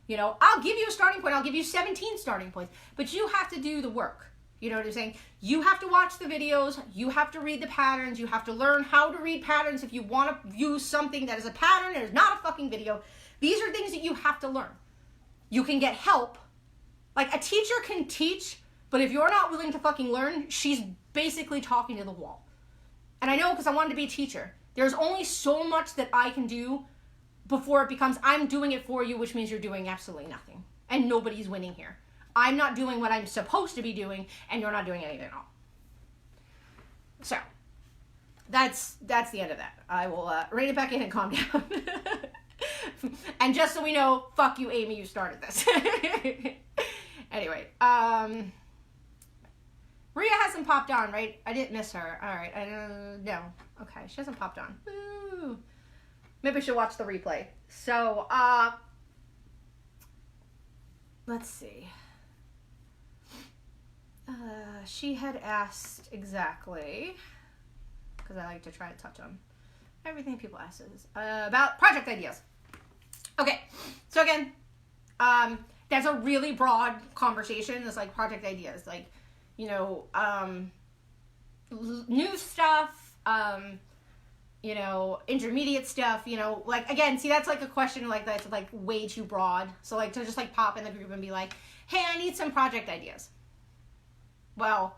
You know, I'll give you a starting point. I'll give you 17 starting points. But you have to do the work. You know what I'm saying? You have to watch the videos. You have to read the patterns. You have to learn how to read patterns if you want to use something that is a pattern and is not a fucking video. These are things that you have to learn. You can get help. Like, a teacher can teach, but if you're not willing to fucking learn, she's basically talking to the wall. And I know because I wanted to be a teacher. There's only so much that I can do before it becomes I'm doing it for you, which means you're doing absolutely nothing. And nobody's winning here. I'm not doing what I'm supposed to be doing, and you're not doing anything at all. So, that's the end of that. I will rein it back in and calm down. And just so we know, fuck you, Amy, you started this. Anyway, Rhea hasn't popped on, right? I didn't miss her. All right, no. Okay, she hasn't popped on. Woo. Maybe I should watch the replay. So, let's see. She had asked exactly, because I like to try to touch on everything people ask is about project ideas. Okay, so again, that's a really broad conversation. It's like project ideas, like, you know, new stuff, you know, intermediate stuff, you know, like, again, see, that's like a question like that's like way too broad. So like to just like pop in the group and be like, hey, I need some project ideas. Well,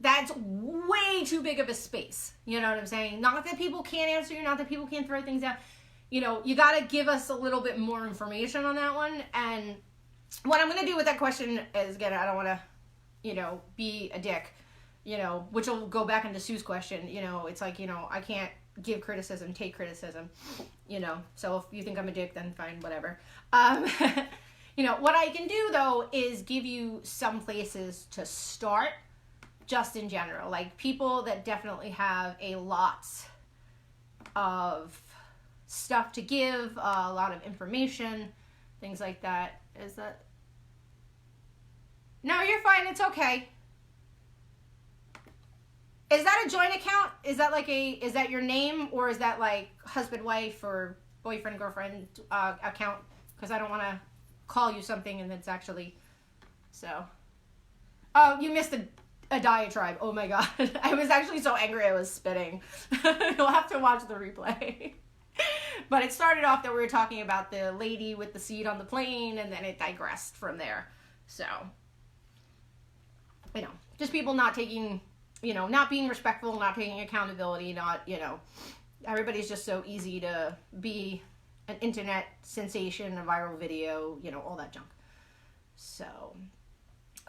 that's way too big of a space. You know what I'm saying? Not that people can't answer you, not that people can't throw things out. You know, you got to give us a little bit more information on that one. And what I'm going to do with that question is, again, I don't want to, you know, be a dick, you know, which will go back into Sue's question. You know, it's like, you know, I can't give criticism, take criticism, you know. So if you think I'm a dick, then fine, whatever. You know, what I can do, though, is give you some places to start, just in general. Like, people that definitely have a lot of stuff to give, a lot of information, things like that. Is that... No, you're fine. It's okay. Is that a joint account? Is that like is that your name? Or is that like husband, wife, or boyfriend, girlfriend account? Because I don't want to call you something and it's actually... So. Oh, you missed a diatribe. Oh my god. I was actually so angry I was spitting. You'll have to watch the replay. But it started off that we were talking about the lady with the seed on the plane, and then it digressed from there. So, you know, just people not taking, you know, not being respectful, not taking accountability, not, you know, everybody's just so easy to be an internet sensation, a viral video, you know, all that junk. So,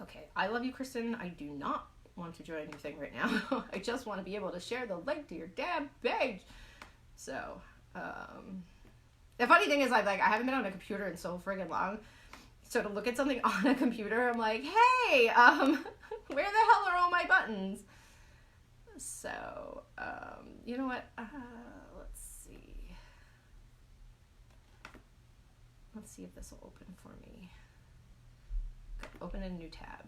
okay, I love you, Kristen. I do not want to join anything right now. I just want to be able to share the link to your damn page. So, the funny thing is, I haven't been on a computer in so friggin' long. So to look at something on a computer, I'm like, hey, where the hell are all my buttons? So, you know what? Let's see. Let's see if this will open for me. Okay, open a new tab.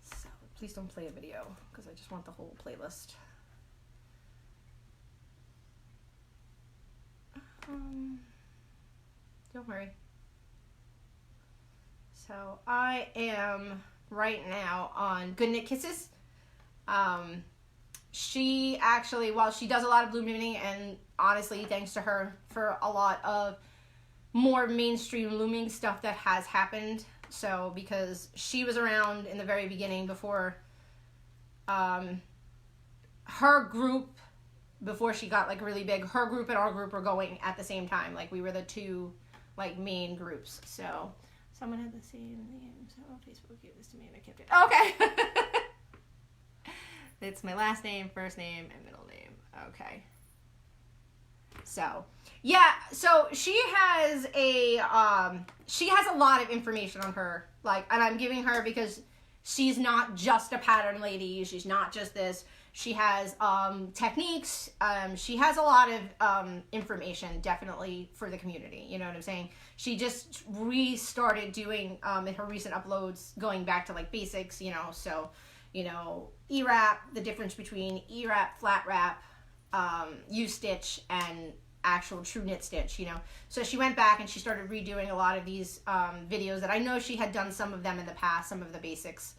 So, please don't play a video, because I just want the whole playlist. Don't worry. So I am right now on Good Knit Kisses. She actually, while she does a lot of bloom knitting, and honestly, thanks to her for a lot of more mainstream looming stuff that has happened. So because she was around in the very beginning before her group, before she got like really big, her group and our group were going at the same time. Like we were the two like main groups. So someone had the same name. So Facebook gave this to me and I kept it. Okay. It's my last name, first name, and middle name. Okay. So, yeah, so she has a lot of information on her, like, and I'm giving her because she's not just a pattern lady. She's not just this. She has techniques. She has a lot of information, definitely, for the community. You know what I'm saying? She just restarted doing, in her recent uploads, going back to, like, basics, you know, so, you know, E-wrap, the difference between E-wrap, flat wrap, U-stitch, and actual true knit stitch, you know. So she went back and she started redoing a lot of these videos that I know she had done some of them in the past, some of the basics,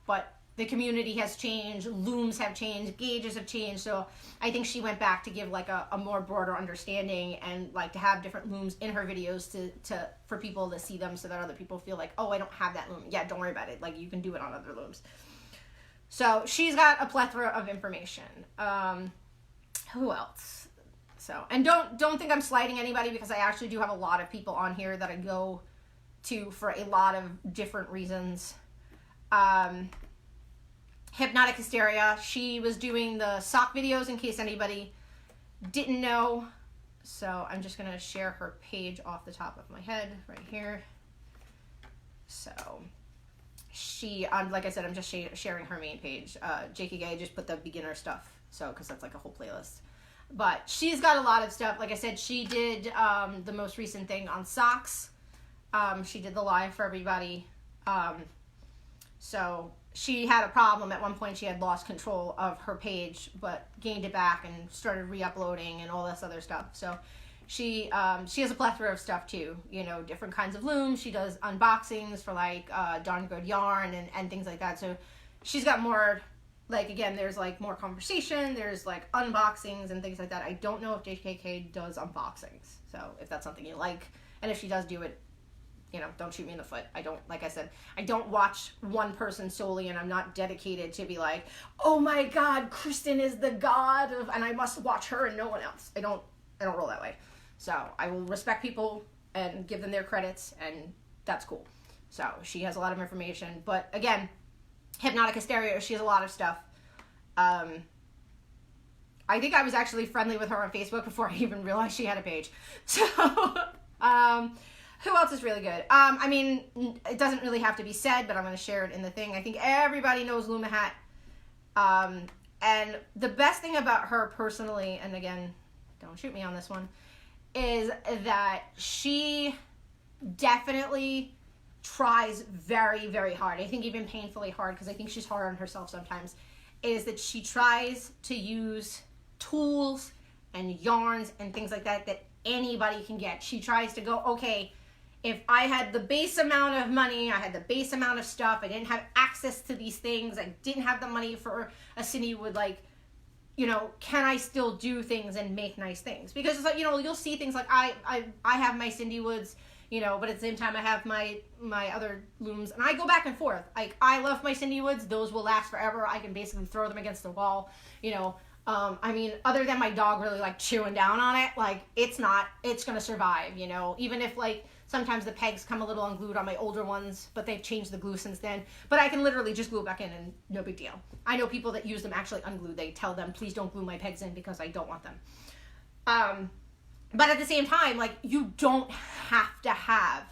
but the community has changed, looms have changed, gauges have changed, so I think she went back to give like a more broader understanding and like to have different looms in her videos to for people to see them so that other people feel like, oh, I don't have that loom. Yeah, don't worry about it. Like, you can do it on other looms. So she's got a plethora of information. Who else? So, and don't think I'm slighting anybody, because I actually do have a lot of people on here that I go to for a lot of different reasons. Hypnotic Hysteria, she was doing the sock videos, in case anybody didn't know. So I'm just going to share her page off the top of my head right here. So she, like I said, I'm just sharing her main page. JKK, just put the beginner stuff, so, because that's like a whole playlist. But she's got a lot of stuff. Like I said, she did the most recent thing on socks. She did the live for everybody. So she had a problem at one point. She had lost control of her page, but gained it back and started re-uploading and all this other stuff. So she has a plethora of stuff too, you know, different kinds of looms. She does unboxings for like Darn Good Yarn and things like that. So she's got more, like, again, there's like more conversation, there's like unboxings and things like that. I don't know if JKK does unboxings, so if that's something you like, and if she does do it, you know, don't shoot me in the foot. I don't, like I said, I don't watch one person solely, and I'm not dedicated to be like, oh my God, Kristen is the god of, and I must watch her and no one else. I don't roll that way. So I will respect people and give them their credits, and that's cool. So she has a lot of information, but again, Hypnotic Hysteria, she has a lot of stuff. I think I was actually friendly with her on Facebook before I even realized she had a page. So, who else is really good? I mean, it doesn't really have to be said, but I'm going to share it in the thing. I think everybody knows Lumahat. And the best thing about her personally, and again, don't shoot me on this one, is that she definitely tries very, very hard. I think even painfully hard, because I think she's hard on herself sometimes, is that she tries to use tools and yarns and things like that that anybody can get. She tries to go, okay, if I had the base amount of money, I had the base amount of stuff, I didn't have access to these things, I didn't have the money for a Cindy would, like, you know, can I still do things and make nice things? Because it's like, you know, you'll see things like I have my Cindy Woods, you know, but at the same time I have my other looms, and I go back and forth. Like, I love my Cindy Woods. Those will last forever. I can basically throw them against the wall, you know. I mean, other than my dog really like chewing down on it, like, it's gonna survive, you know, even if like sometimes the pegs come a little unglued on my older ones, but they've changed the glue since then. But I can literally just glue it back in and no big deal. I know people that use them actually unglued. They tell them, please don't glue my pegs in because I don't want them. But at the same time, like, you don't have to have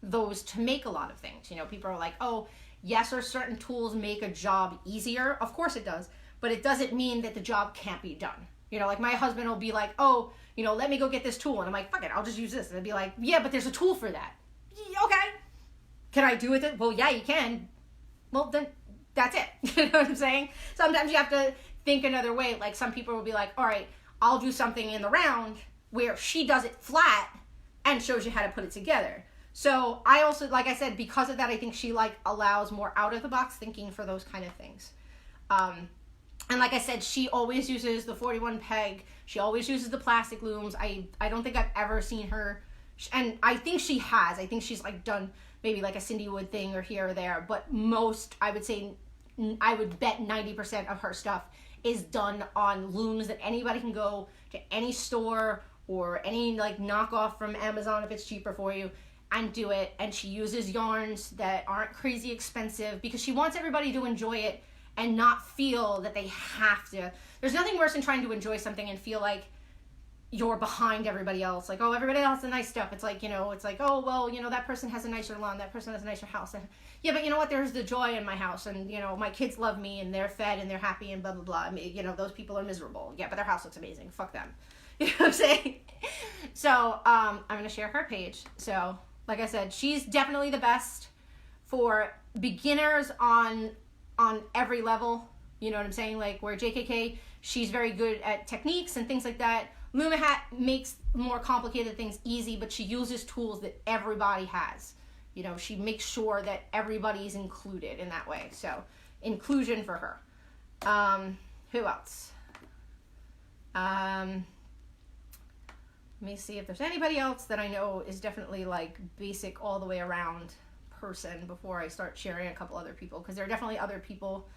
those to make a lot of things. You know, people are like, oh, yes, are certain tools make a job easier? Of course it does. But it doesn't mean that the job can't be done. You know, like, my husband will be like, oh, you know, let me go get this tool. And I'm like, fuck it, I'll just use this. And I'd be like, yeah, but there's a tool for that. Okay. Can I do it? Well, yeah, you can. Well, then that's it. You know what I'm saying? Sometimes you have to think another way. Like, some people will be like, all right, I'll do something in the round where she does it flat and shows you how to put it together. So I also, like I said, because of that, I think she like allows more out of the box thinking for those kind of things. And like I said, she always uses the 41 peg. She always uses the plastic looms. I don't think I've ever seen her, and I think she has. I think she's like done maybe like a Cindy Wood thing or here or there, but most, I would say, I would bet 90% of her stuff is done on looms that anybody can go to any store or any like knockoff from Amazon if it's cheaper for you and do it. And she uses yarns that aren't crazy expensive because she wants everybody to enjoy it and not feel that they have to. There's nothing worse than trying to enjoy something and feel like you're behind everybody else. Like, oh, everybody else has nice stuff. It's like, it's like, oh, well, that person has a nicer lawn. That person has a nicer house. And, yeah, but you know what? There's the joy in my house. And, my kids love me and they're fed and they're happy and blah, blah, blah. I mean, those people are miserable. Yeah, but their house looks amazing. Fuck them. You know what I'm saying? So, I'm going to share her page. So, like I said, she's definitely the best for beginners on every level. You know what I'm saying? Like, where JKK, she's very good at techniques and things like that. LumaHat makes more complicated things easy, but she uses tools that everybody has. She makes sure that everybody's included in that way. So, inclusion for her. Who else? Let me see if there's anybody else that I know is definitely like basic all the way around person before I start sharing a couple other people, because there are definitely other people.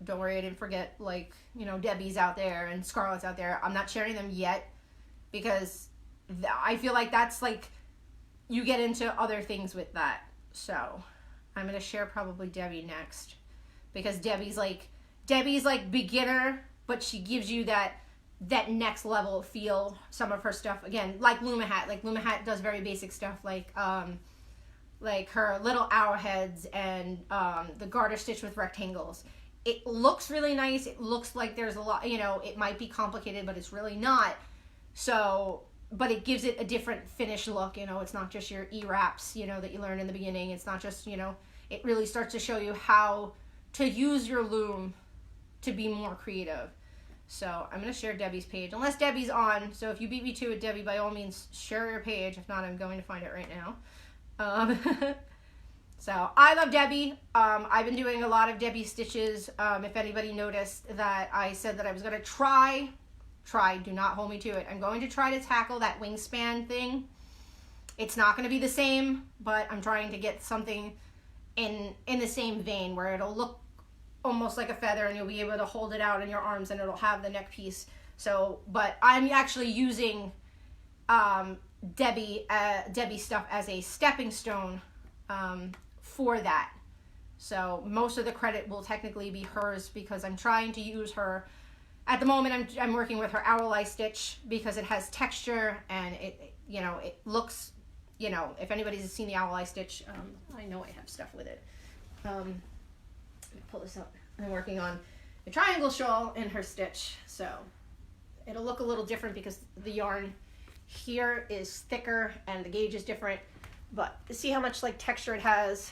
Don't worry, I didn't forget, like, Debbie's out there and Scarlett's out there. I'm not sharing them yet because I feel like that's like, you get into other things with that. So I'm going to share probably Debbie next, because Debbie's like beginner, but she gives you that next level feel. Some of her stuff, again, like LumaHat does very basic stuff, like her little arrowheads and the garter stitch with rectangles. It looks really nice. It looks like there's a lot, it might be complicated, but it's really not. So, but it gives it a different finish look. It's not just your E-wraps, that you learn in the beginning. It's not just, it really starts to show you how to use your loom to be more creative. So I'm going to share Debbie's page, unless Debbie's on. So if you beat me to it, Debbie, by all means, share your page. If not, I'm going to find it right now. So I love Debbie. I've been doing a lot of Debbie stitches. If anybody noticed that I said that I was going to try, do not hold me to it. I'm going to try to tackle that wingspan thing. It's not going to be the same, but I'm trying to get something in the same vein where it'll look almost like a feather and you'll be able to hold it out in your arms and it'll have the neck piece. So, but I'm actually using Debbie stuff as a stepping stone for that. So most of the credit will technically be hers, because I'm trying to use her. At the moment, I'm working with her owl eye stitch because it has texture and it looks, if anybody's seen the owl eye stitch, I know I have stuff with it. Let me pull this up. I'm working on a triangle shawl in her stitch, so it'll look a little different because the yarn here is thicker and the gauge is different, but see how much like texture it has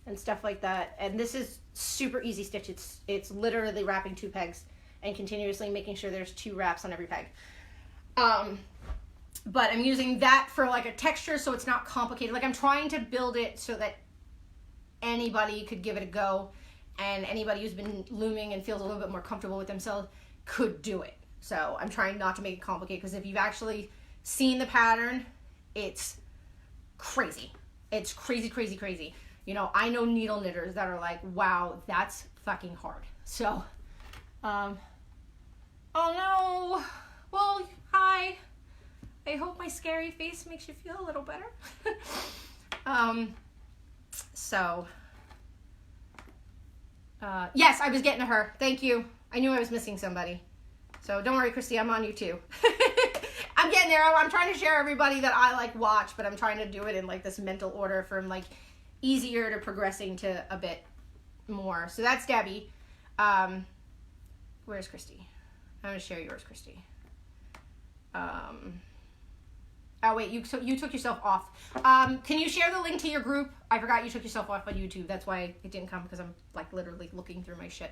and stuff like that. And this is super easy stitch. It's literally wrapping 2 pegs and continuously making sure there's 2 wraps on every peg. But I'm using that for like a texture, so it's not complicated. Like, I'm trying to build it so that anybody could give it a go, and anybody who's been looming and feels a little bit more comfortable with themselves could do it. So I'm trying not to make it complicated, because if you've actually seen the pattern, it's crazy. It's crazy, crazy, crazy. I know needle knitters that are like, wow, that's fucking hard. So, oh no. Well, hi. I hope my scary face makes you feel a little better. Yes, I was getting to her. Thank you. I knew I was missing somebody. So don't worry, Christy, I'm on you too. I'm getting there. I'm trying to share everybody that I like watch, but I'm trying to do it in like this mental order from like easier to progressing to a bit more. So that's Debbie. Where's Christy? I'm going to share yours, Christy. Oh wait, you took yourself off. Can you share the link to your group? I forgot you took yourself off on YouTube. That's why it didn't come, because I'm like literally looking through my shit.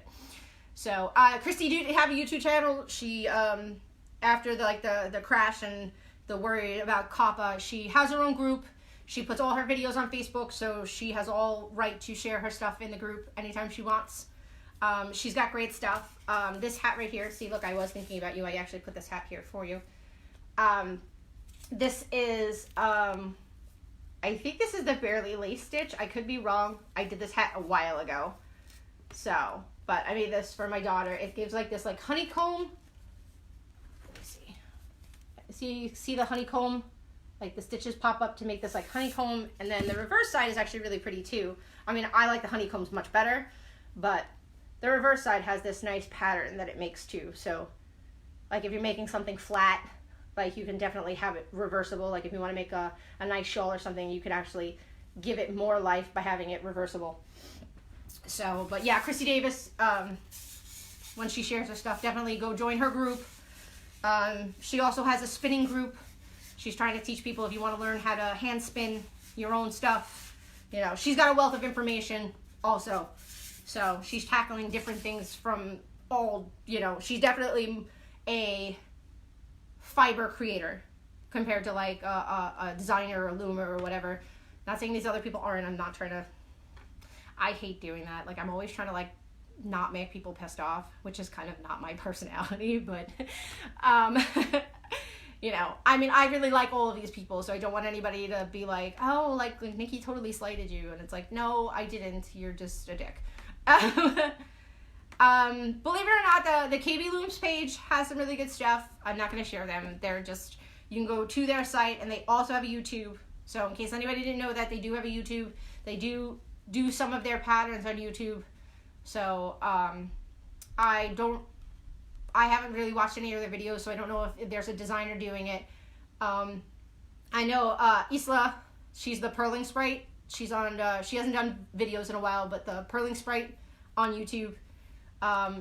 So, Christy do have a YouTube channel. She, after the crash and the worry about COPPA, she has her own group. She puts all her videos on Facebook, so she has all right to share her stuff in the group anytime she wants. She's got great stuff. This hat right here, see, look, I was thinking about you. I actually put this hat here for you. This is, I think this is the Barely Lace stitch. I could be wrong. I did this hat a while ago. So, but I made this for my daughter. It gives like this like honeycomb. Let me see. See the honeycomb? Like the stitches pop up to make this like honeycomb. And then the reverse side is actually really pretty too. I mean, I like the honeycombs much better, but the reverse side has this nice pattern that it makes too. So like if you're making something flat, like you can definitely have it reversible. Like if you want to make a nice shawl or something, you can actually give it more life by having it reversible. So, but yeah, Chrissy Davis, when she shares her stuff, definitely go join her group. She also has a spinning group. She's trying to teach people if you want to learn how to hand spin your own stuff. You know, she's got a wealth of information also. So she's tackling different things from all, you know, she's definitely a fiber creator compared to like a designer or a loomer or whatever. Not saying these other people aren't. I'm not trying to, I hate doing that. Like I'm always trying to like not make people pissed off, which is kind of not my personality, but you know, I mean, I really like all of these people, so I don't want anybody to be like, oh, like Nikki totally slighted you, and it's like, no, I didn't, you're just a dick. Believe it or not, the KB Looms page has some really good stuff. I'm not going to share them. They're just, you can go to their site, and they also have a YouTube. So in case anybody didn't know that, they do have a YouTube. They do some of their patterns on YouTube. So I haven't really watched any of their videos, so I don't know if there's a designer doing it. I know Isla, she's the Purling Sprite. She's on, she hasn't done videos in a while, but the Purling Sprite on YouTube.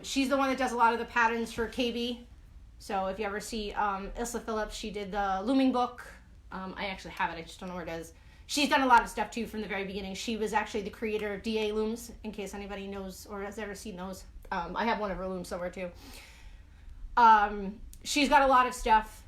She's the one that does a lot of the patterns for KB. So if you ever see Isla Phillips, she did the looming book. I actually have it, I just don't know where it is. She's done a lot of stuff too from the very beginning. She was actually the creator of DA Looms, in case anybody knows or has ever seen those. I have one of her looms somewhere too. She's got a lot of stuff.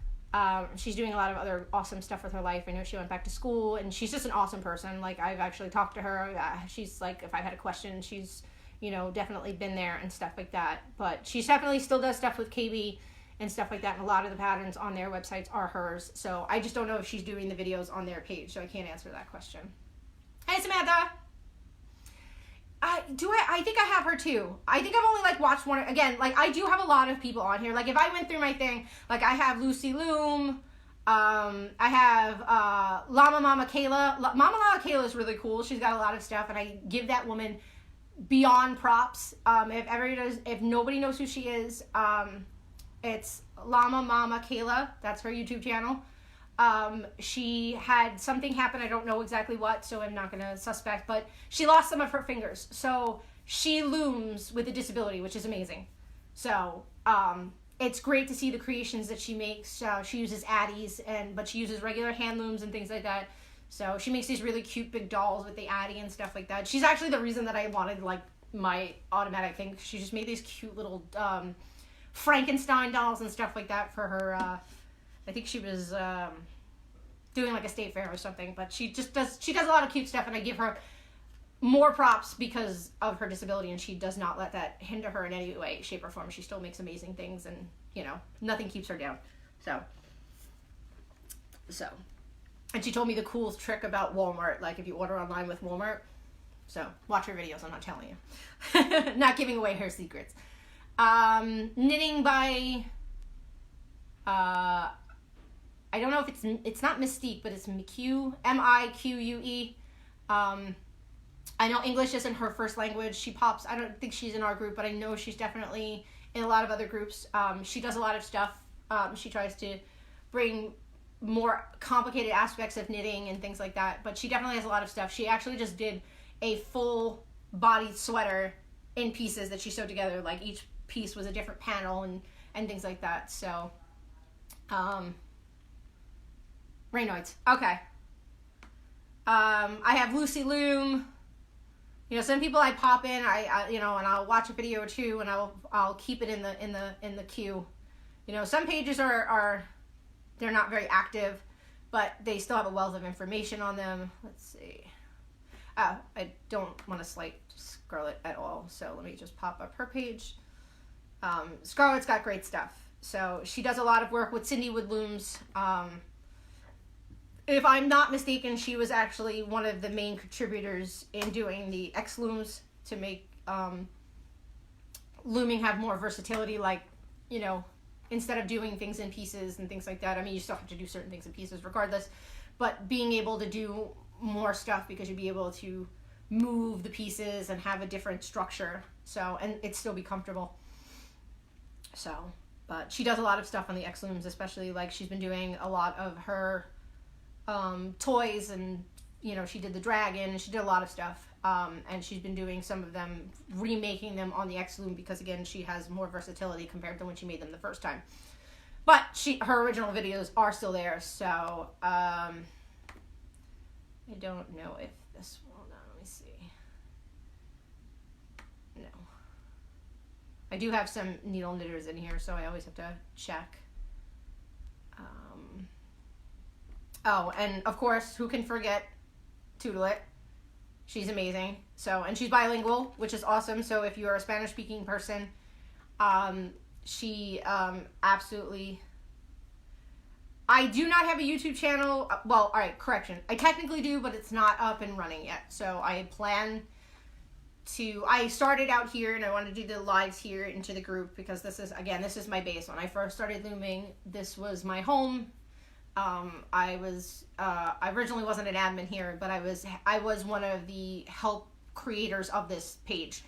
She's doing a lot of other awesome stuff with her life. I know she went back to school, and she's just an awesome person. Like, I've actually talked to her. She's like, if I had a question, she's, you know, definitely been there and stuff like that. But she definitely still does stuff with KB and stuff like that, and a lot of the patterns on their websites are hers. So I just don't know if she's doing the videos on their page, so I can't answer that question. Hey, Samantha! I think I have her too. I think I've only like watched one. Again, like I do have a lot of people on here. Like if I went through my thing, like I have Lucy Loom. I have Llama Mama Kayla. Mama Kayla is really cool. She's got a lot of stuff, and I give that woman beyond props. If nobody knows who she is, it's Llama Mama Kayla. That's her YouTube channel. She had something happen. I don't know exactly what, so I'm not going to suspect, but she lost some of her fingers. So she looms with a disability, which is amazing. So, it's great to see the creations that she makes. She uses Addies, but she uses regular hand looms and things like that. So she makes these really cute big dolls with the Addie and stuff like that. She's actually the reason that I wanted like my automatic thing. She just made these cute little, Frankenstein dolls and stuff like that for her, I think she was doing like a state fair or something, but she does a lot of cute stuff, and I give her more props because of her disability, and she does not let that hinder her in any way, shape, or form. She still makes amazing things, and you know, nothing keeps her down. So, and she told me the cool trick about Walmart, like if you order online with Walmart. So watch her videos. I'm not telling you, not giving away her secrets. Knitting by I don't know if it's not Mystique, but it's Mique, M-I-Q-U-E. I know English isn't her first language. She pops, I don't think she's in our group, but I know she's definitely in a lot of other groups. She does a lot of stuff. She tries to bring more complicated aspects of knitting and things like that, but she definitely has a lot of stuff. She actually just did a full body sweater in pieces that she sewed together. Like each piece was a different panel and things like that. So, Raynoids. Okay. I have Lucy Loom. You know, some people I pop in, you know, and I'll watch a video or two, and I'll keep it in the queue. You know, some pages are they're not very active, but they still have a wealth of information on them. Let's see. I don't want to slight Scarlett at all, so let me just pop up her page. Scarlett's got great stuff. So she does a lot of work with Cindy Wood Looms. If I'm not mistaken, she was actually one of the main contributors in doing the X looms to make looming have more versatility. Like, you know, instead of doing things in pieces and things like that, I mean, you still have to do certain things in pieces regardless, but being able to do more stuff because you'd be able to move the pieces and have a different structure. So, and it still be comfortable. So, but she does a lot of stuff on the X looms, especially like she's been doing a lot of her toys, and you know, she did the dragon, and she did a lot of stuff. And she's been doing some of them, remaking them on the X loom, because again, she has more versatility compared to when she made them the first time. But her original videos are still there, so I don't know if this will, hold on, let me see. No. I do have some needle knitters in here, so I always have to check. Oh, and of course, who can forget Toodlet? She's amazing. So, and she's bilingual, which is awesome. So if you're a Spanish speaking person, she absolutely... I do not have a YouTube channel. Well, all right, correction. I technically do, but it's not up and running yet. So I plan to... I started out here, and I want to do the lives here into the group, because this is, again, this is my base. When I first started looming, this was my home. I originally wasn't an admin here, but I was one of the help creators of this page.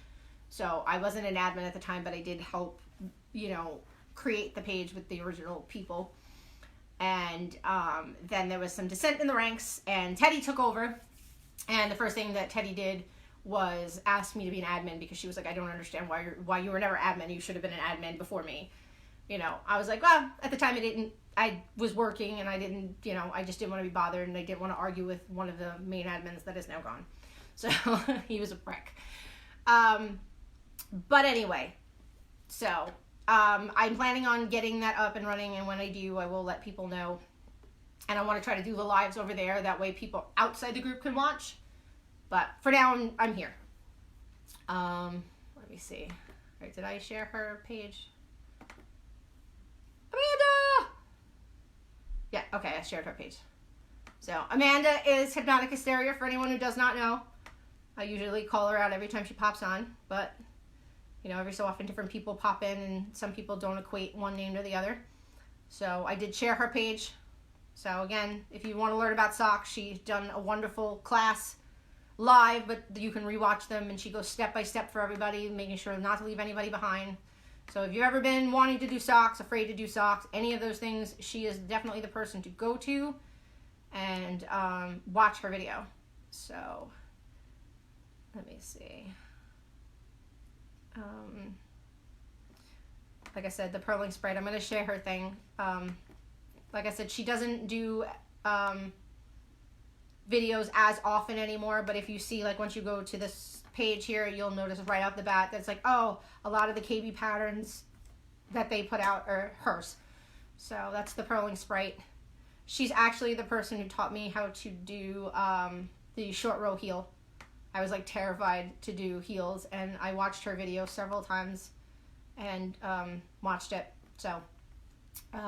So I wasn't an admin at the time, but I did help, you know, create the page with the original people. And then there was some dissent in the ranks, and Teddy took over. And the first thing that Teddy did was ask me to be an admin, because she was like, I don't understand why you were never admin. You should have been an admin before me. You know, I was like, well, at the time I was working, and I didn't, you know, I just didn't want to be bothered, and I didn't want to argue with one of the main admins that is now gone. So he was a prick. But anyway, so I'm planning on getting that up and running, and when I do, I will let people know. And I want to try to do the lives over there. That way people outside the group can watch. But for now, I'm here. Let me see. All right, did I share her page? Amanda! Yeah, okay, I shared her page. So, Amanda is Hypnotic Hysteria, for anyone who does not know. I usually call her out every time she pops on, but, you know, every so often different people pop in, and some people don't equate one name to the other. So, I did share her page. So, again, if you want to learn about socks, she's done a wonderful class live, but you can rewatch them, and she goes step by step for everybody, making sure not to leave anybody behind. So if you've ever been wanting to do socks, afraid to do socks, any of those things, she is definitely the person to go to and watch her video. So let me see. Like I said, the purling sprite, I'm going to share her thing. Like I said, she doesn't do videos as often anymore, but if you see, like, once you go to this page here, you'll notice right off the bat that's like, oh, a lot of the KB patterns that they put out are hers. So that's the purling sprite. She's actually the person who taught me how to do the short row heel. I was like terrified to do heels, and I watched her video several times and watched it. So who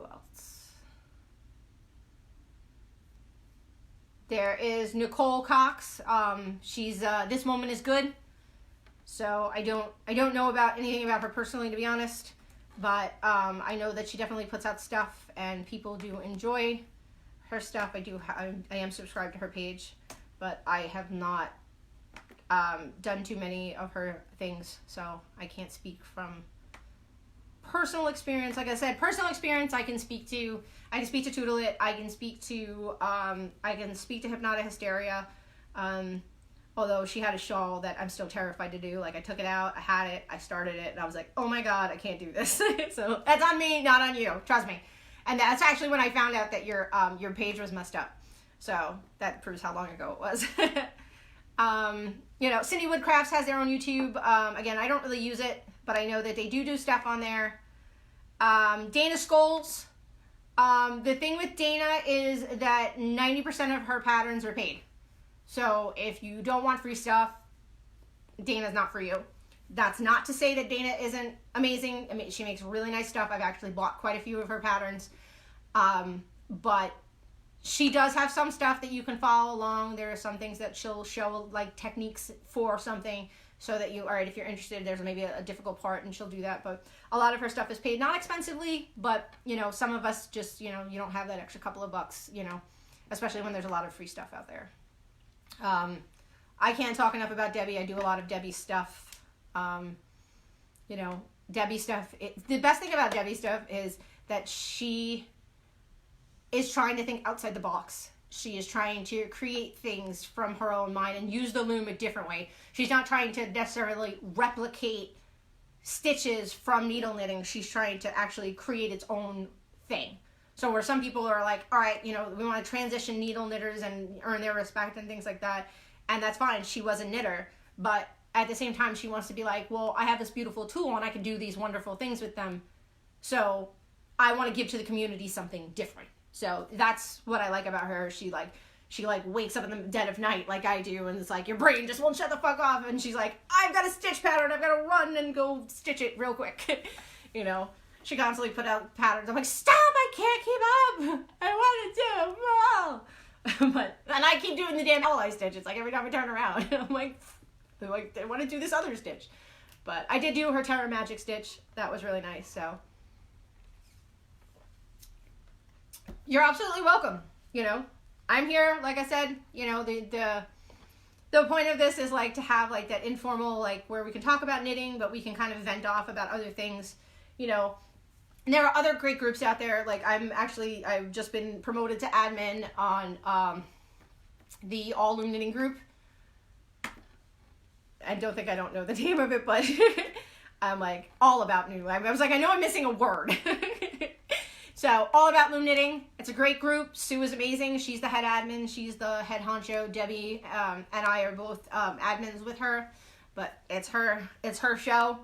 else? There is Nicole Cox. She's This Moment Is Good. So I don't know about anything about her personally, to be honest, but I know that she definitely puts out stuff, and people do enjoy her stuff. I am subscribed to her page, but I have not done too many of her things, so I can't speak from personal experience. Like I said, personal experience I can speak to. I can speak to Toodlet. I can speak to Hypnotic Hysteria. Although she had a shawl that I'm still terrified to do. Like, I took it out, I had it, I started it, and I was like, oh my god, I can't do this. So that's on me, not on you. Trust me. And that's actually when I found out that your page was messed up. So that proves how long ago it was. You know, Cindy Woodcrafts has their own YouTube. Again, I don't really use it, but I know that they do stuff on there. Dana Scholes. The thing with Dana is that 90% of her patterns are paid. So if you don't want free stuff, Dana's not for you. That's not to say that Dana isn't amazing. I mean, she makes really nice stuff. I've actually bought quite a few of her patterns. But she does have some stuff that you can follow along. There are some things that she'll show, like techniques for something, so that you, all right, if you're interested, there's maybe a difficult part, and she'll do that. But a lot of her stuff is paid, not expensively, but, you know, some of us just, you know, you don't have that extra couple of bucks, you know, especially when there's a lot of free stuff out there. I can't talk enough about Debbie. I do a lot of Debbie stuff. Debbie stuff. The best thing about Debbie stuff is that she is trying to think outside the box. She is trying to create things from her own mind and use the loom a different way. She's not trying to necessarily replicate stitches from needle knitting. She's trying to actually create its own thing. So where some people are like, all right, we want to transition needle knitters and earn their respect and things like that. And that's fine. She was a knitter. But at the same time, she wants to be like, well, I have this beautiful tool and I can do these wonderful things with them. So I want to give to the community something different. So that's what I like about her. She wakes up in the dead of night like I do, and it's like, your brain just won't shut the fuck off. And she's like, I've got a stitch pattern. I've got to run and go stitch it real quick. She constantly put out patterns. I'm like, stop, I can't keep up. I want to do them. And I keep doing the damn ally stitches, like every time I turn around. I'm like, I want to do this other stitch. But I did do her Terra Magic stitch. That was really nice, so. You're absolutely welcome. I'm here, like I said, the point of this is like to have like that informal, like where we can talk about knitting, but we can kind of vent off about other things, And there are other great groups out there. Like I've just been promoted to admin on the All Loom Knitting group. I don't know the name of it, but I'm like all about new. I was like, I know I'm missing a word. So All About Loom Knitting. It's a great group. Sue is amazing. She's the head admin. She's the head honcho. Debbie and I are both admins with her, but it's her show,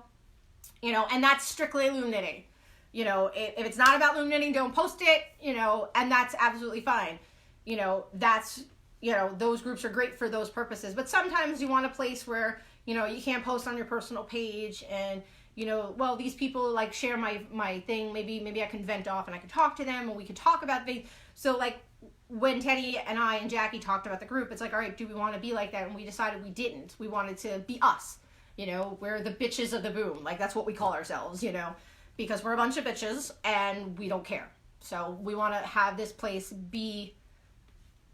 and that's strictly loom knitting. If it's not about loom knitting, don't post it, and that's absolutely fine. Those groups are great for those purposes, but sometimes you want a place where, you can't post on your personal page and, well, these people like share my thing. Maybe I can vent off and I can talk to them, or we can talk about things. So like when Teddy and I and Jackie talked about the group, it's like, all right, do we want to be like that? And we decided we didn't. We wanted to be us. We're the bitches of the boom. Like that's what we call ourselves, because we're a bunch of bitches and we don't care. So we want to have this place be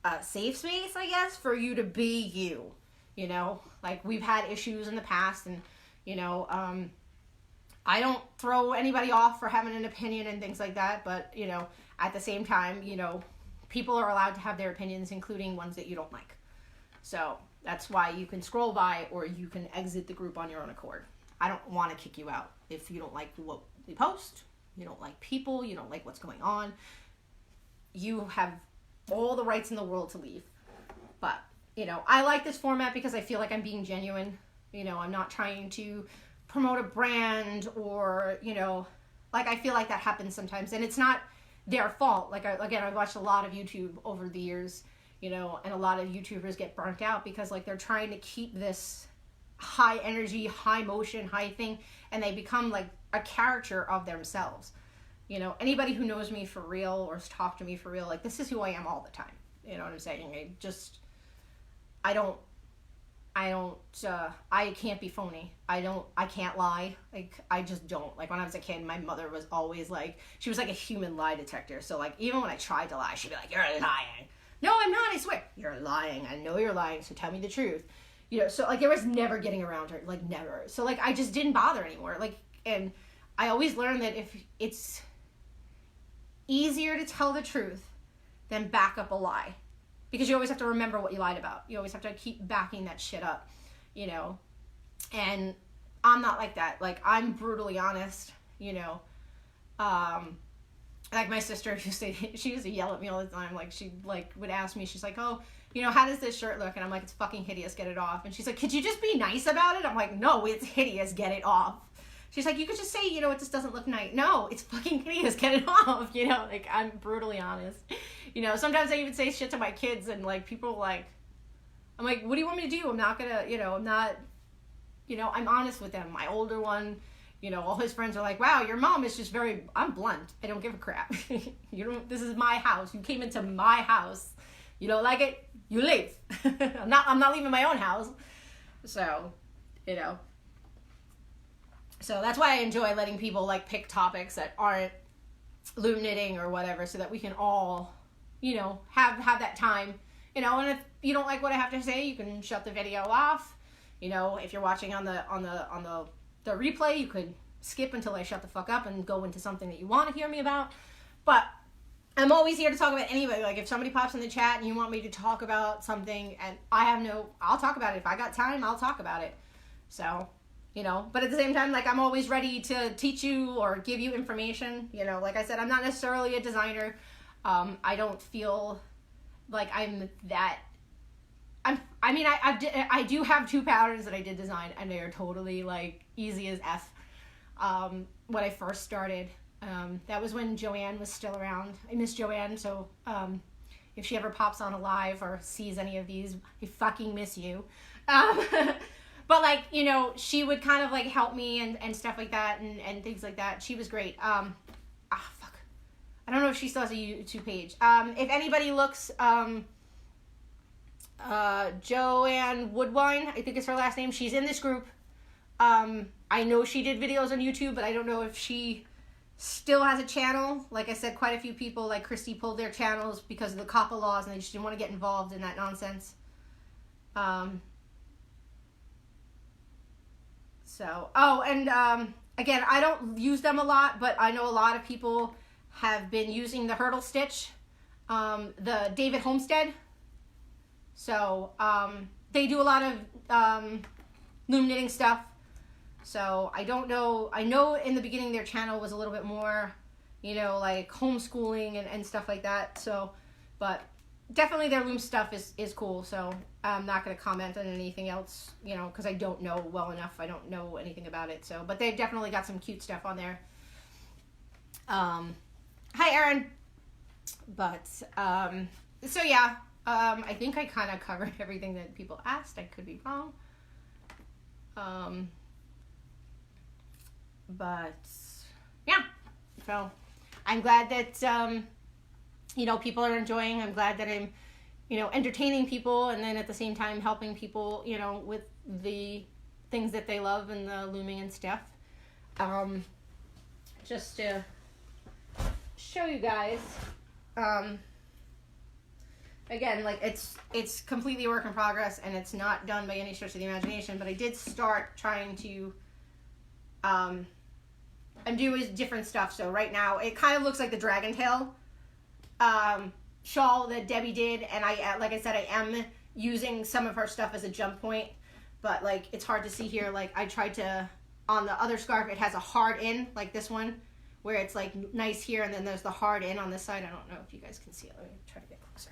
a safe space, I guess, for you to be you. Like we've had issues in the past, and I don't throw anybody off for having an opinion and things like that, but at the same time, people are allowed to have their opinions, including ones that you don't like. So that's why you can scroll by or you can exit the group on your own accord. I don't want to kick you out if you don't like what we post, you don't like people, you don't like what's going on. You have all the rights in the world to leave. But, I like this format because I feel like I'm being genuine. I'm not trying to promote a brand or, like I feel like that happens sometimes. And it's not their fault. Like, I've watched a lot of YouTube over the years, and a lot of YouTubers get burnt out because, like, they're trying to keep this high energy, high motion, high thing, and they become, like, a caricature of themselves. Anybody who knows me for real or has talked to me for real, like, this is who I am all the time. You know what I'm saying? I can't be phony. I can't lie. Like, I just don't. Like, when I was a kid, my mother was always like, she was like a human lie detector. So, like, even when I tried to lie, she'd be like, you're lying. No, I'm not, I swear. You're lying. I know you're lying, so tell me the truth. So, like, there was never getting around her. Like, never. So, like, I just didn't bother anymore. Like, and I always learned that if it's easier to tell the truth than back up a lie. Because you always have to remember what you lied about. You always have to keep backing that shit up, And I'm not like that. Like, I'm brutally honest, Like, my sister she used to yell at me all the time. Like, she, like, would ask me, she's like, oh, how does this shirt look? And I'm like, it's fucking hideous, get it off. And she's like, could you just be nice about it? I'm like, no, it's hideous, get it off. She's like, you could just say, it just doesn't look nice. No, it's fucking hideous, get it off. Like, I'm brutally honest. Sometimes I even say shit to my kids, and, like, people, like, I'm like, what do you want me to do? I'm not gonna, I'm not, I'm honest with them. My older one, all his friends are like, wow, your mom is just I'm blunt. I don't give a crap. This is my house. You came into my house. You don't like it, you leave. I'm not leaving my own house. So, So that's why I enjoy letting people, like, pick topics that aren't loom knitting or whatever, so that we can all, have that time. you know, and if you don't like what I have to say, you can shut the video off. You know, if you're watching on the replay, you could skip until I shut the fuck up and go into something that you want to hear me about. But I'm always here to talk about anybody. Like, if somebody pops in the chat and you want me to talk about something, and I'll talk about it. If I got time, I'll talk about it. So, you know, but at the same time, like, I'm always ready to teach you or give you information. You know, like I said, I'm not necessarily a designer. I don't feel like I'm that. I do have 2 patterns that I did design, and they are totally, like, easy as F. When I first started, that was when Joanne was still around. I miss Joanne, so if she ever pops on a live or sees any of these, I fucking miss you. But, like, you know, she would kind of, like, help me and stuff like that and things like that. She was great. Fuck. I don't know if she still has a YouTube page. If anybody looks, Joanne Woodwine, I think is her last name. She's in this group. I know she did videos on YouTube, but I don't know if she still has a channel. Like I said, quite a few people, like Christy, pulled their channels because of the COPPA laws, and they just didn't want to get involved in that nonsense. Again, I don't use them a lot, but I know a lot of people have been using the Hurdle Stitch, the David Homestead. So, they do a lot of loom knitting stuff. So, I don't know. I know in the beginning their channel was a little bit more, you know, like homeschooling and stuff like that. So, but definitely their loom stuff is cool. So, I'm not going to comment on anything else, you know, because I don't know well enough. I don't know anything about it. So, but they've definitely got some cute stuff on there. Hi, Erin. But, so yeah, I think I kind of covered everything that people asked. I could be wrong. But yeah, so I'm glad that, you know, people are enjoying. I'm glad that I'm, you know, entertaining people, and then at the same time helping people, you know, with the things that they love and the looming and stuff. Just to show you guys, again, like, it's completely a work in progress, and it's not done by any stretch of the imagination, but I did start trying to undo different stuff. So right now it kind of looks like the dragon tail shawl that Debbie did, and like I said, I am using some of her stuff as a jump point, but, like, it's hard to see here. Like, I tried to, on the other scarf, it has a hard in, like this one, where it's, like, nice here, and then there's the hard in on this side. I don't know if you guys can see it. Let me try to get closer.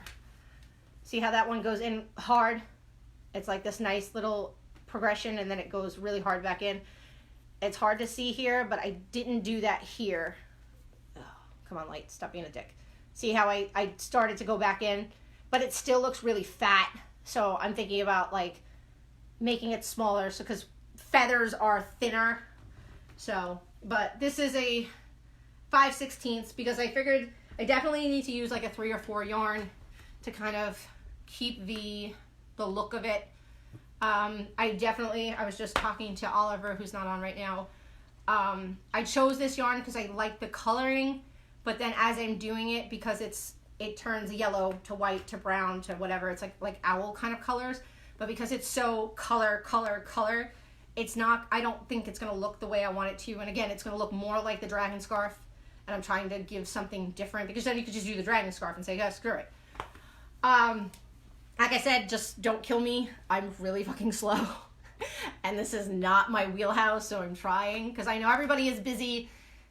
See how that one goes in hard? It's like this nice little progression, and then it goes really hard back in. It's hard to see here, but I didn't do that here. Oh, come on, light. Stop being a dick. See how I started to go back in, but it still looks really fat. So I'm thinking about, like, making it smaller, so because feathers are thinner. So, but this is a 5/16 because I figured I definitely need to use like a 3 or 4 yarn to kind of keep the look of it. I was just talking to Oliver, who's not on right now. I chose this yarn because I like the coloring, but then as I'm doing it, because it turns yellow to white to brown to whatever, it's like owl kind of colors, but because it's so color, it's not, I don't think it's going to look the way I want it to. And again, it's going to look more like the dragon scarf, and I'm trying to give something different, because then you could just do the dragon scarf and say, yeah, screw it. Like I said, just don't kill me. I'm really fucking slow. And this is not my wheelhouse, so I'm trying. Because I know everybody is busy,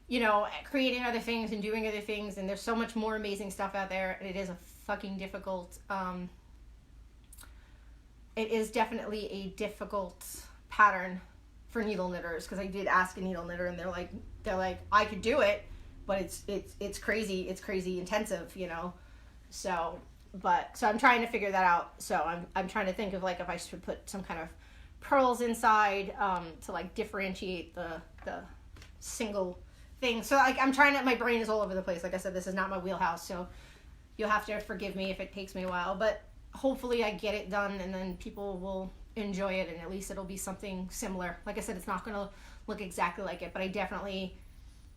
you know, creating other things and doing other things. And there's so much more amazing stuff out there. And it is a fucking difficult, it is definitely a difficult pattern for needle knitters. Because I did ask a needle knitter, and they're like, I could do it, but it's crazy intensive, you know. So I'm trying to figure that out. So I'm trying to think of, like, if I should put some kind of pearls inside to, like, differentiate the single thing. So, like, I'm trying to, my brain is all over the place. Like I said, this is not my wheelhouse, so you'll have to forgive me if it takes me a while. But hopefully I get it done, and then people will enjoy it, and at least it'll be something similar. Like I said, it's not going to look exactly like it, but I definitely,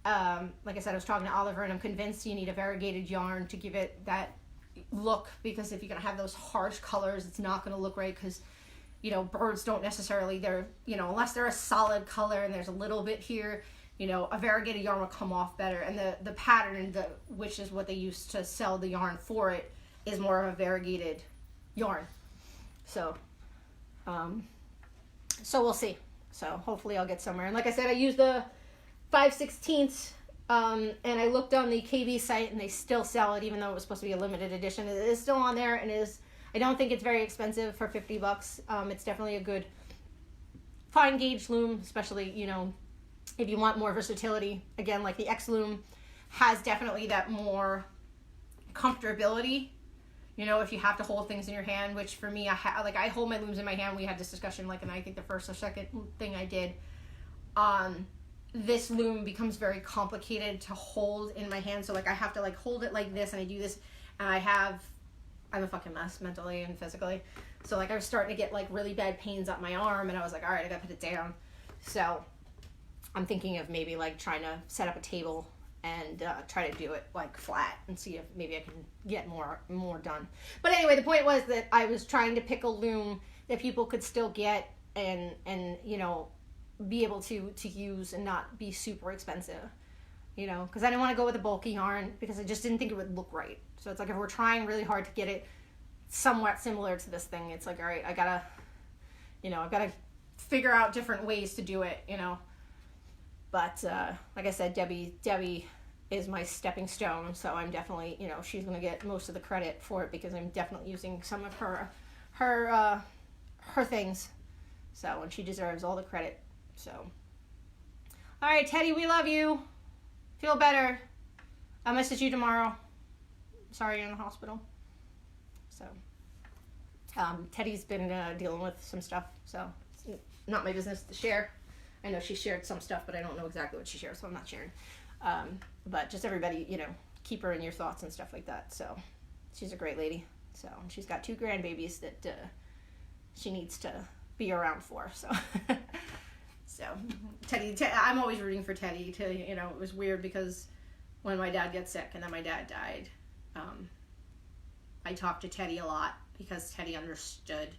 like I said, I was talking to Oliver, and I'm convinced you need a variegated yarn to give it that, look, because if you're going to have those harsh colors, it's not going to look right, because, you know, birds don't necessarily, they're, you know, unless they're a solid color and there's a little bit here, you know, a variegated yarn will come off better. And the pattern, which is what they use to sell the yarn for it, is more of a variegated yarn. So, so we'll see. So hopefully I'll get somewhere. And like I said, I used the 5/16, and I looked on the KB site and they still sell it, even though it was supposed to be a limited edition. It is still on there, and I don't think it's very expensive for $50. It's definitely a good fine gauge loom, especially, you know, if you want more versatility. Again, like the X loom has definitely that more comfortability. You know, if you have to hold things in your hand, which for me, I hold my looms in my hand. We had this discussion, like, and I think the first or second thing I did, this loom becomes very complicated to hold in my hand. So, like, I have to, like, hold it like this, and I do this, and I'm a fucking mess mentally and physically. So, like, I was starting to get, like, really bad pains up my arm, and I was like, all right, I gotta put it down. So, I'm thinking of maybe, like, trying to set up a table and try to do it, like, flat, and see if maybe I can get more done. But anyway, the point was that I was trying to pick a loom that people could still get and you know, be able to use and not be super expensive, you know, because I didn't want to go with a bulky yarn, because I just didn't think it would look right. So it's like, if we're trying really hard to get it somewhat similar to this thing, it's like, all right, I've got to figure out different ways to do it, you know. But like I said, Debbie is my stepping stone, so I'm definitely, you know, she's gonna get most of the credit for it, because I'm definitely using some of her things. So, and she deserves all the credit. So, all right, Teddy, we love you. Feel better. I'll message you tomorrow. Sorry you're in the hospital. So, Teddy's been dealing with some stuff, so it's not my business to share. I know she shared some stuff, but I don't know exactly what she shared, so I'm not sharing. But just everybody, you know, keep her in your thoughts and stuff like that. So she's a great lady. So, and she's got 2 grandbabies that she needs to be around for. So, so Teddy, I'm always rooting for Teddy. You know, it was weird because when my dad got sick and then my dad died, I talked to Teddy a lot, because Teddy understood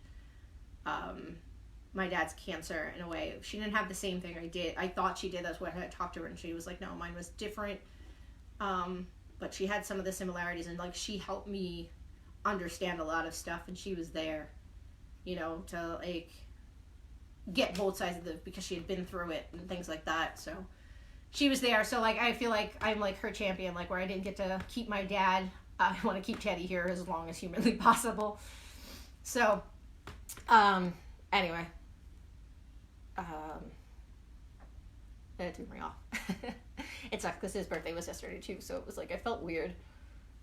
my dad's cancer in a way. She didn't have the same thing I did. I thought she did. That's what I talked to her, and she was like, no, mine was different. But she had some of the similarities, and, like, she helped me understand a lot of stuff, and she was there, you know, to, like, get both sides of because she had been through it and things like that. So she was there. So, like, I feel like I'm, like, her champion, like, where I didn't get to keep my dad. I want to keep Teddy here as long as humanly possible. So, anyway. That threw me off. It sucked because his birthday was yesterday too, so it was like, I felt weird,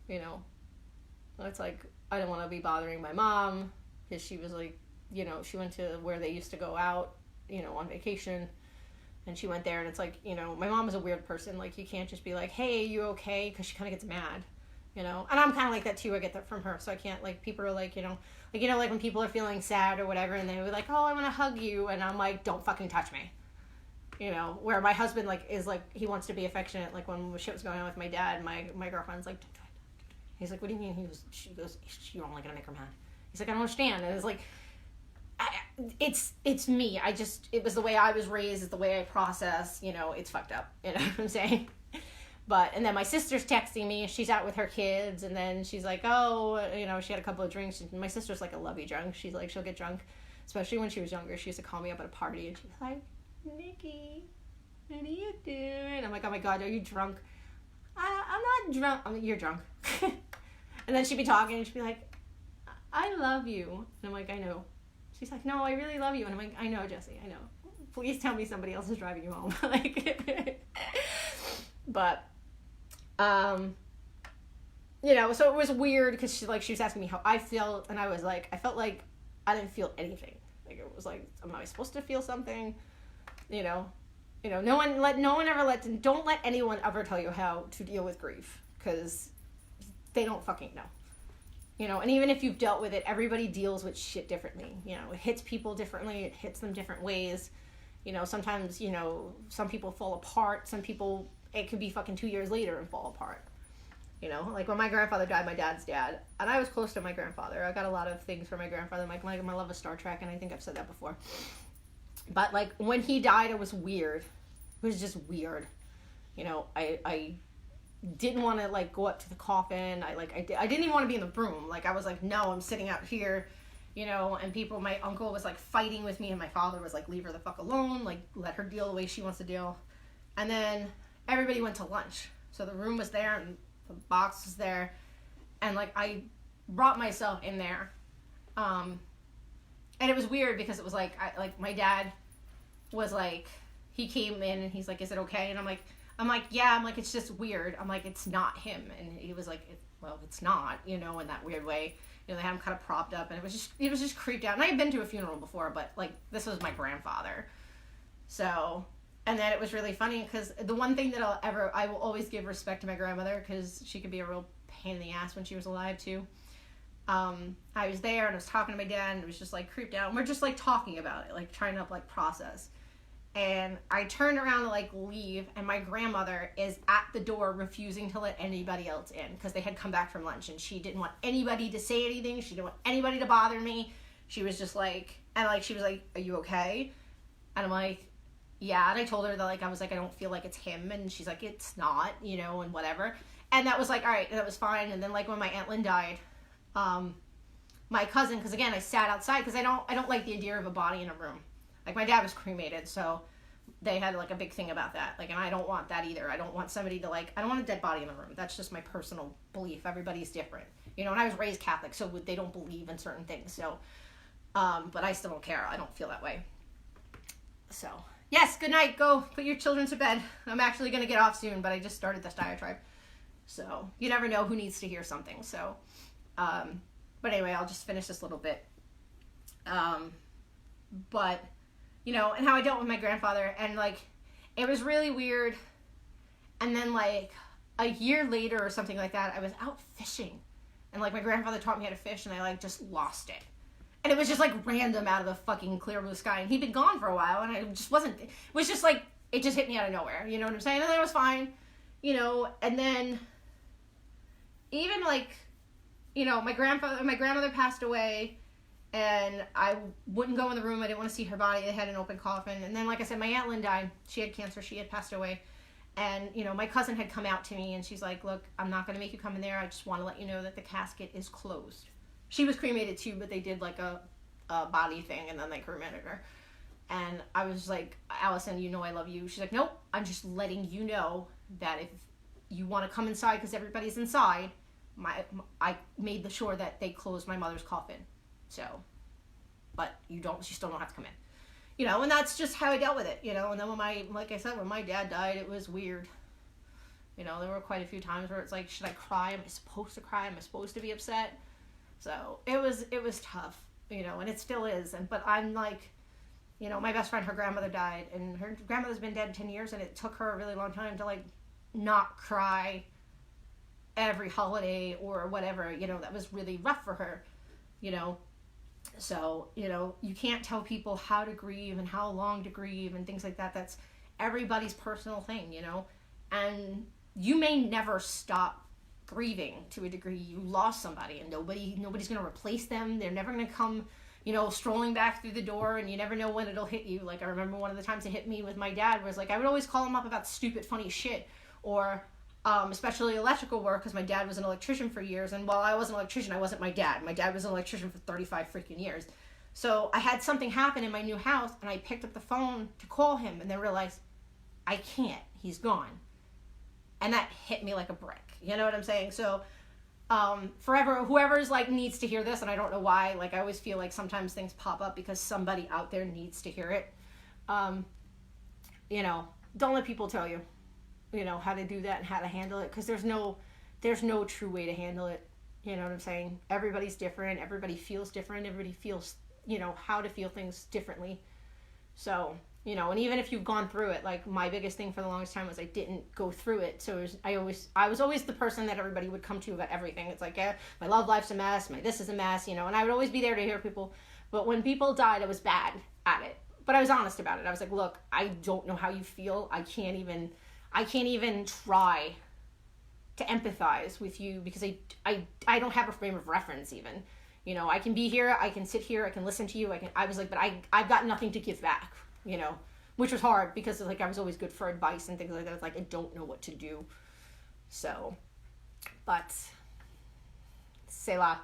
you know. It's like, I didn't want to be bothering my mom, because she was like, you know, she went to where they used to go out, you know, on vacation, and she went there, and it's like, you know, my mom is a weird person. Like, you can't just be like, hey, you okay? Because she kind of gets mad, you know. And I'm kind of like that too. I get that from her, so I can't, like, people are like, you know, like when people are feeling sad or whatever, and they were like, oh, I want to hug you, and I'm like, don't fucking touch me. You know, where my husband, like, is like, he wants to be affectionate. Like, when shit was going on with my dad, my girlfriend's like, he's like, what do you mean? She goes, you're only gonna make her mad. He's like, I don't understand. And it's like, it's me. It was the way I was raised, it's the way I process, you know, it's fucked up. You know what I'm saying? But, and then my sister's texting me, she's out with her kids, and then she's like, oh, you know, she had a couple of drinks, and my sister's like a lovey drunk. She's like, she'll get drunk, especially when she was younger. She used to call me up at a party, and she's like, Nikki, what are you doing? I'm like, oh my God, are you drunk? I'm not drunk. I'm like, you're drunk. And then she'd be talking, and she'd be like, I love you. And I'm like, I know. She's like, no, I really love you. And I'm like, I know, Jessie, I know. Please tell me somebody else is driving you home. Like, but, you know, so it was weird, because she was asking me how I felt, and I was like, I felt like I didn't feel anything. Like, it was like, am I supposed to feel something? You know, don't let anyone ever tell you how to deal with grief, because they don't fucking know. You know, and even if you've dealt with it, everybody deals with shit differently. You know, it hits people differently, it hits them different ways. You know, sometimes, you know, some people fall apart, some people, it could be fucking 2 years later and fall apart. You know, like when my grandfather died, my dad's dad, and I was close to my grandfather. I got a lot of things from my grandfather. My love of Star Trek, and I think I've said that before. But like when he died, it was weird. It was just weird. You know, I didn't want to like go up to the coffin. I didn't even want to be in the room. Like I was like, no, I'm sitting out here. You know, and my uncle was like fighting with me, and my father was like, leave her the fuck alone, like let her deal the way she wants to deal. And then everybody went to lunch, so the room was there and the box was there, and like I brought myself in there, and it was weird because it was like my dad was like, he came in and he's like, is it okay? And I'm like, yeah. I'm like, it's just weird. I'm like, it's not him. And he was like, well, it's not, you know, in that weird way. You know, they had him kind of propped up, and it was just creeped out. And I had been to a funeral before, but like this was my grandfather. So, and then it was really funny because the one thing that I will always give respect to my grandmother, because she could be a real pain in the ass when she was alive too. I was there and I was talking to my dad, and it was just like creeped out. And we're just like talking about it, like trying to like process. And I turned around to like leave, and my grandmother is at the door refusing to let anybody else in because they had come back from lunch, and she didn't want anybody to say anything. She didn't want anybody to bother me. She was just like, and like she was like, are you okay? And I'm like, yeah. And I told her that like I was like, I don't feel like it's him, and she's like, it's not, you know, and whatever. And that was like, all right, that was fine. And then like when my Aunt Lynn died, my cousin, because again I sat outside because I don't like the idea of a body in a room. Like, my dad was cremated, so they had, like, a big thing about that. Like, and I don't want that either. I don't want somebody to, like, I don't want a dead body in the room. That's just my personal belief. Everybody's different. You know, and I was raised Catholic, so they don't believe in certain things. So, but I still don't care. I don't feel that way. So, yes, good night. Go put your children to bed. I'm actually going to get off soon, but I just started this diatribe. So, you never know who needs to hear something. So, but anyway, I'll just finish this little bit. But... you know, and how I dealt with my grandfather, and, like, it was really weird, and then, like, a year later or something like that, I was out fishing, and, like, my grandfather taught me how to fish, and I, like, just lost it, and it was just, like, random out of the fucking clear blue sky, and he'd been gone for a while, and I just wasn't, it was just, like, it just hit me out of nowhere, you know what I'm saying, and then it was fine, you know, and then, even, like, you know, my grandmother passed away, and I wouldn't go in the room. I didn't want to see her body. They had an open coffin. And then, like I said, my Aunt Lynn died. She had cancer. She had passed away. And, you know, my cousin had come out to me, and she's like, look, I'm not going to make you come in there. I just want to let you know that the casket is closed. She was cremated, too, but they did, like, a body thing, and then they cremated her. And I was like, Allison, you know I love you. She's like, nope, I'm just letting you know that if you want to come inside because everybody's inside, I made sure that they closed my mother's coffin. So, but you still don't have to come in, you know, and that's just how I dealt with it, you know, and then like I said, when my dad died, it was weird, you know, there were quite a few times where it's like, should I cry? Am I supposed to cry? Am I supposed to be upset? So, it was tough, you know, and it still is, but I'm like, you know, my best friend, her grandmother died, and her grandmother's been dead 10 years, and it took her a really long time to, like, not cry every holiday or whatever, you know, that was really rough for her, you know. So, you know, you can't tell people how to grieve and how long to grieve and things like that. That's everybody's personal thing, you know. And you may never stop grieving to a degree. You lost somebody, and nobody's going to replace them. They're never going to come, you know, strolling back through the door, and you never know when it'll hit you. Like, I remember one of the times it hit me with my dad was, like, I would always call him up about stupid, funny shit, or... especially electrical work, because my dad was an electrician for years, and while I was an electrician, I wasn't my dad. My dad was an electrician for 35 freaking years. So I had something happen in my new house, and I picked up the phone to call him, and then realized, I can't, he's gone. And that hit me like a brick, you know what I'm saying? So, forever, whoever's, like, needs to hear this, and I don't know why, like, I always feel like sometimes things pop up because somebody out there needs to hear it. You know, don't let people tell you, you know, how to do that and how to handle it, because there's no true way to handle it, you know what I'm saying? Everybody's different, everybody feels different, everybody feels, you know, how to feel things differently. So, you know, and even if you've gone through it, like, my biggest thing for the longest time was I didn't go through it, so I was always the person that everybody would come to about everything. It's like, yeah, my love life's a mess, my this is a mess, you know, and I would always be there to hear people, but when people died, I was bad at it, but I was honest about it. I was like, look, I don't know how you feel, I can't even try to empathize with you because I don't have a frame of reference even. You know, I can be here, I can sit here, I can listen to you, I was like, but I've got nothing to give back, you know, which was hard because like I was always good for advice and things like that. It's like I don't know what to do. So, but Selah.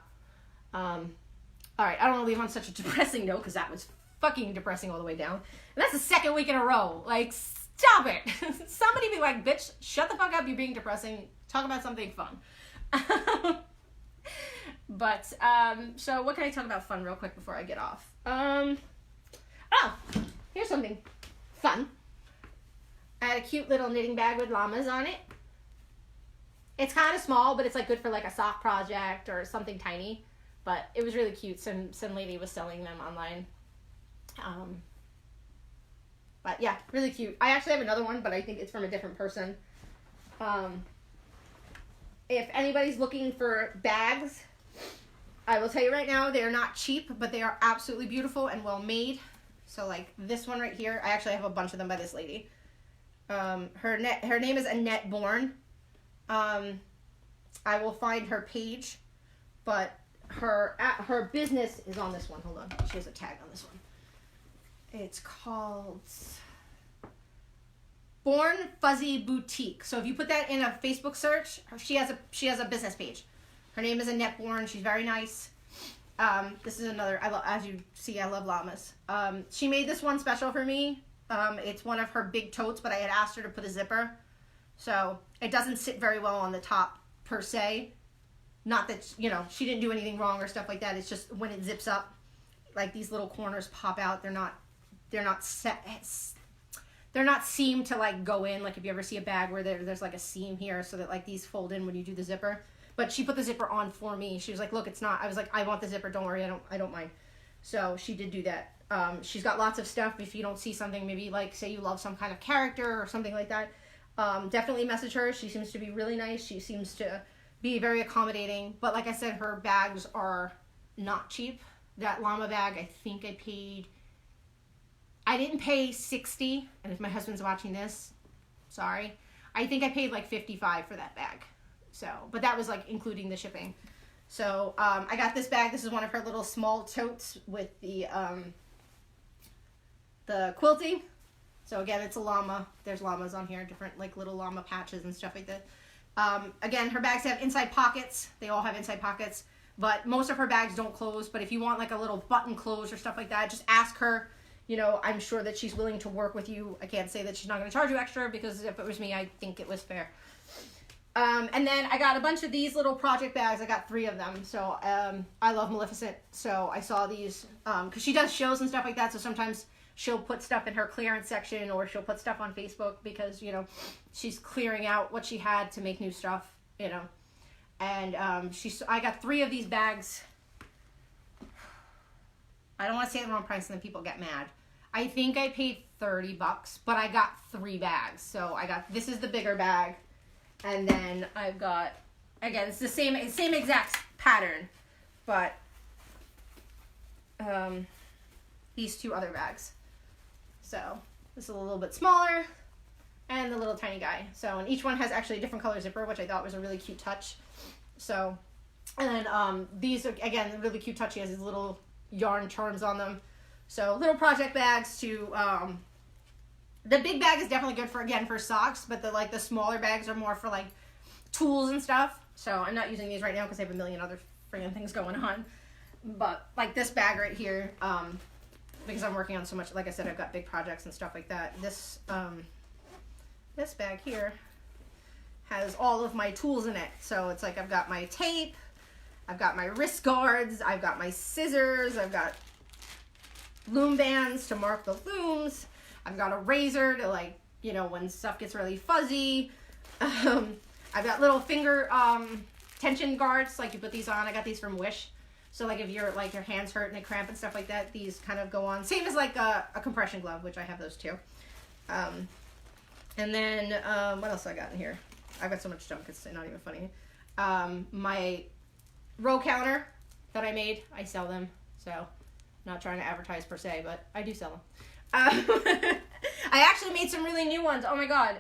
All right, I don't want to leave on such a depressing note because that was fucking depressing all the way down. And that's the second week in a row. Like, stop it. Somebody be like, bitch, shut the fuck up, you're being depressing. Talk about something fun. But, so what can I talk about fun real quick before I get off? Oh, here's something fun. I had a cute little knitting bag with llamas on it. It's kind of small, but it's like good for like a sock project or something tiny. But it was really cute. Some lady was selling them online. But yeah, really cute. I actually have another one, but I think it's from a different person. If anybody's looking for bags, I will tell you right now, they are not cheap, but they are absolutely beautiful and well made. So like this one right here, I actually have a bunch of them by this lady. Her name is Annette Bourne. I will find her page, but her business is on this one. Hold on, she has a tag on this one. It's called Born Fuzzy Boutique. So if you put that in a Facebook search, she has a business page. Her name is Annette Bourne. She's very nice. This is another. As you see, I love llamas. She made this one special for me. It's one of her big totes, but I had asked her to put a zipper, so it doesn't sit very well on the top per se. Not that, you know, she didn't do anything wrong or stuff like that. It's just when it zips up, like these little corners pop out. They're not seamed to like go in. Like if you ever see a bag where there's like a seam here so that like these fold in when you do the zipper. But she put the zipper on for me. She was like, look, it's not. I was like, I want the zipper. Don't worry. I don't mind. So she did do that. She's got lots of stuff. If you don't see something, maybe like say you love some kind of character or something like that, definitely message her. She seems to be really nice. She seems to be very accommodating. But like I said, her bags are not cheap. That llama bag, I think I didn't pay $60. And if my husband's watching this, sorry. I think I paid like $55 for that bag. So, but that was like including the shipping. So, I got this bag. This is one of her little small totes with the quilting. So again, it's a llama. There's llamas on here, different like little llama patches and stuff like that. Again, her bags have inside pockets. They all have inside pockets, but most of her bags don't close. But if you want like a little button close or stuff like that, just ask her. You know, I'm sure that she's willing to work with you. I can't say that she's not going to charge you extra because if it was me, I think it was fair. And then I got a bunch of these little project bags. I got 3 of them. So, I love Maleficent. So I saw these, cause she does shows and stuff like that. So sometimes she'll put stuff in her clearance section or she'll put stuff on Facebook because, you know, she's clearing out what she had to make new stuff, you know, and, I got 3 of these bags. I don't want to say the wrong price and then people get mad. I think I paid $30, but I got 3 bags. So this is the bigger bag. And then I've got, again, it's the same exact pattern, but these 2 other bags. So this is a little bit smaller and the little tiny guy. So, and each one has actually a different color zipper, which I thought was a really cute touch. So, and then these are, again, really cute touch. He has these little yarn charms on them. So little project bags to, the big bag is definitely good for socks, but the smaller bags are more for like tools and stuff. So I'm not using these right now because I have a million other friggin' things going on. But like this bag right here, because I'm working on so much, like I said, I've got big projects and stuff like that. This bag here has all of my tools in it. So it's like I've got my tape, I've got my wrist guards, I've got my scissors, I've got loom bands to mark the looms. I've got a razor to like, you know, when stuff gets really fuzzy. I've got little finger tension guards, like you put these on. I got these from Wish. So like if you're like your hands hurt and they cramp and stuff like that, these kind of go on. Same as like a compression glove, which I have those too. And then what else I got in here? I've got so much junk, it's not even funny. My row counter that I made, I sell them. So not trying to advertise per se, but I do sell them. I actually made some really new ones. Oh my god.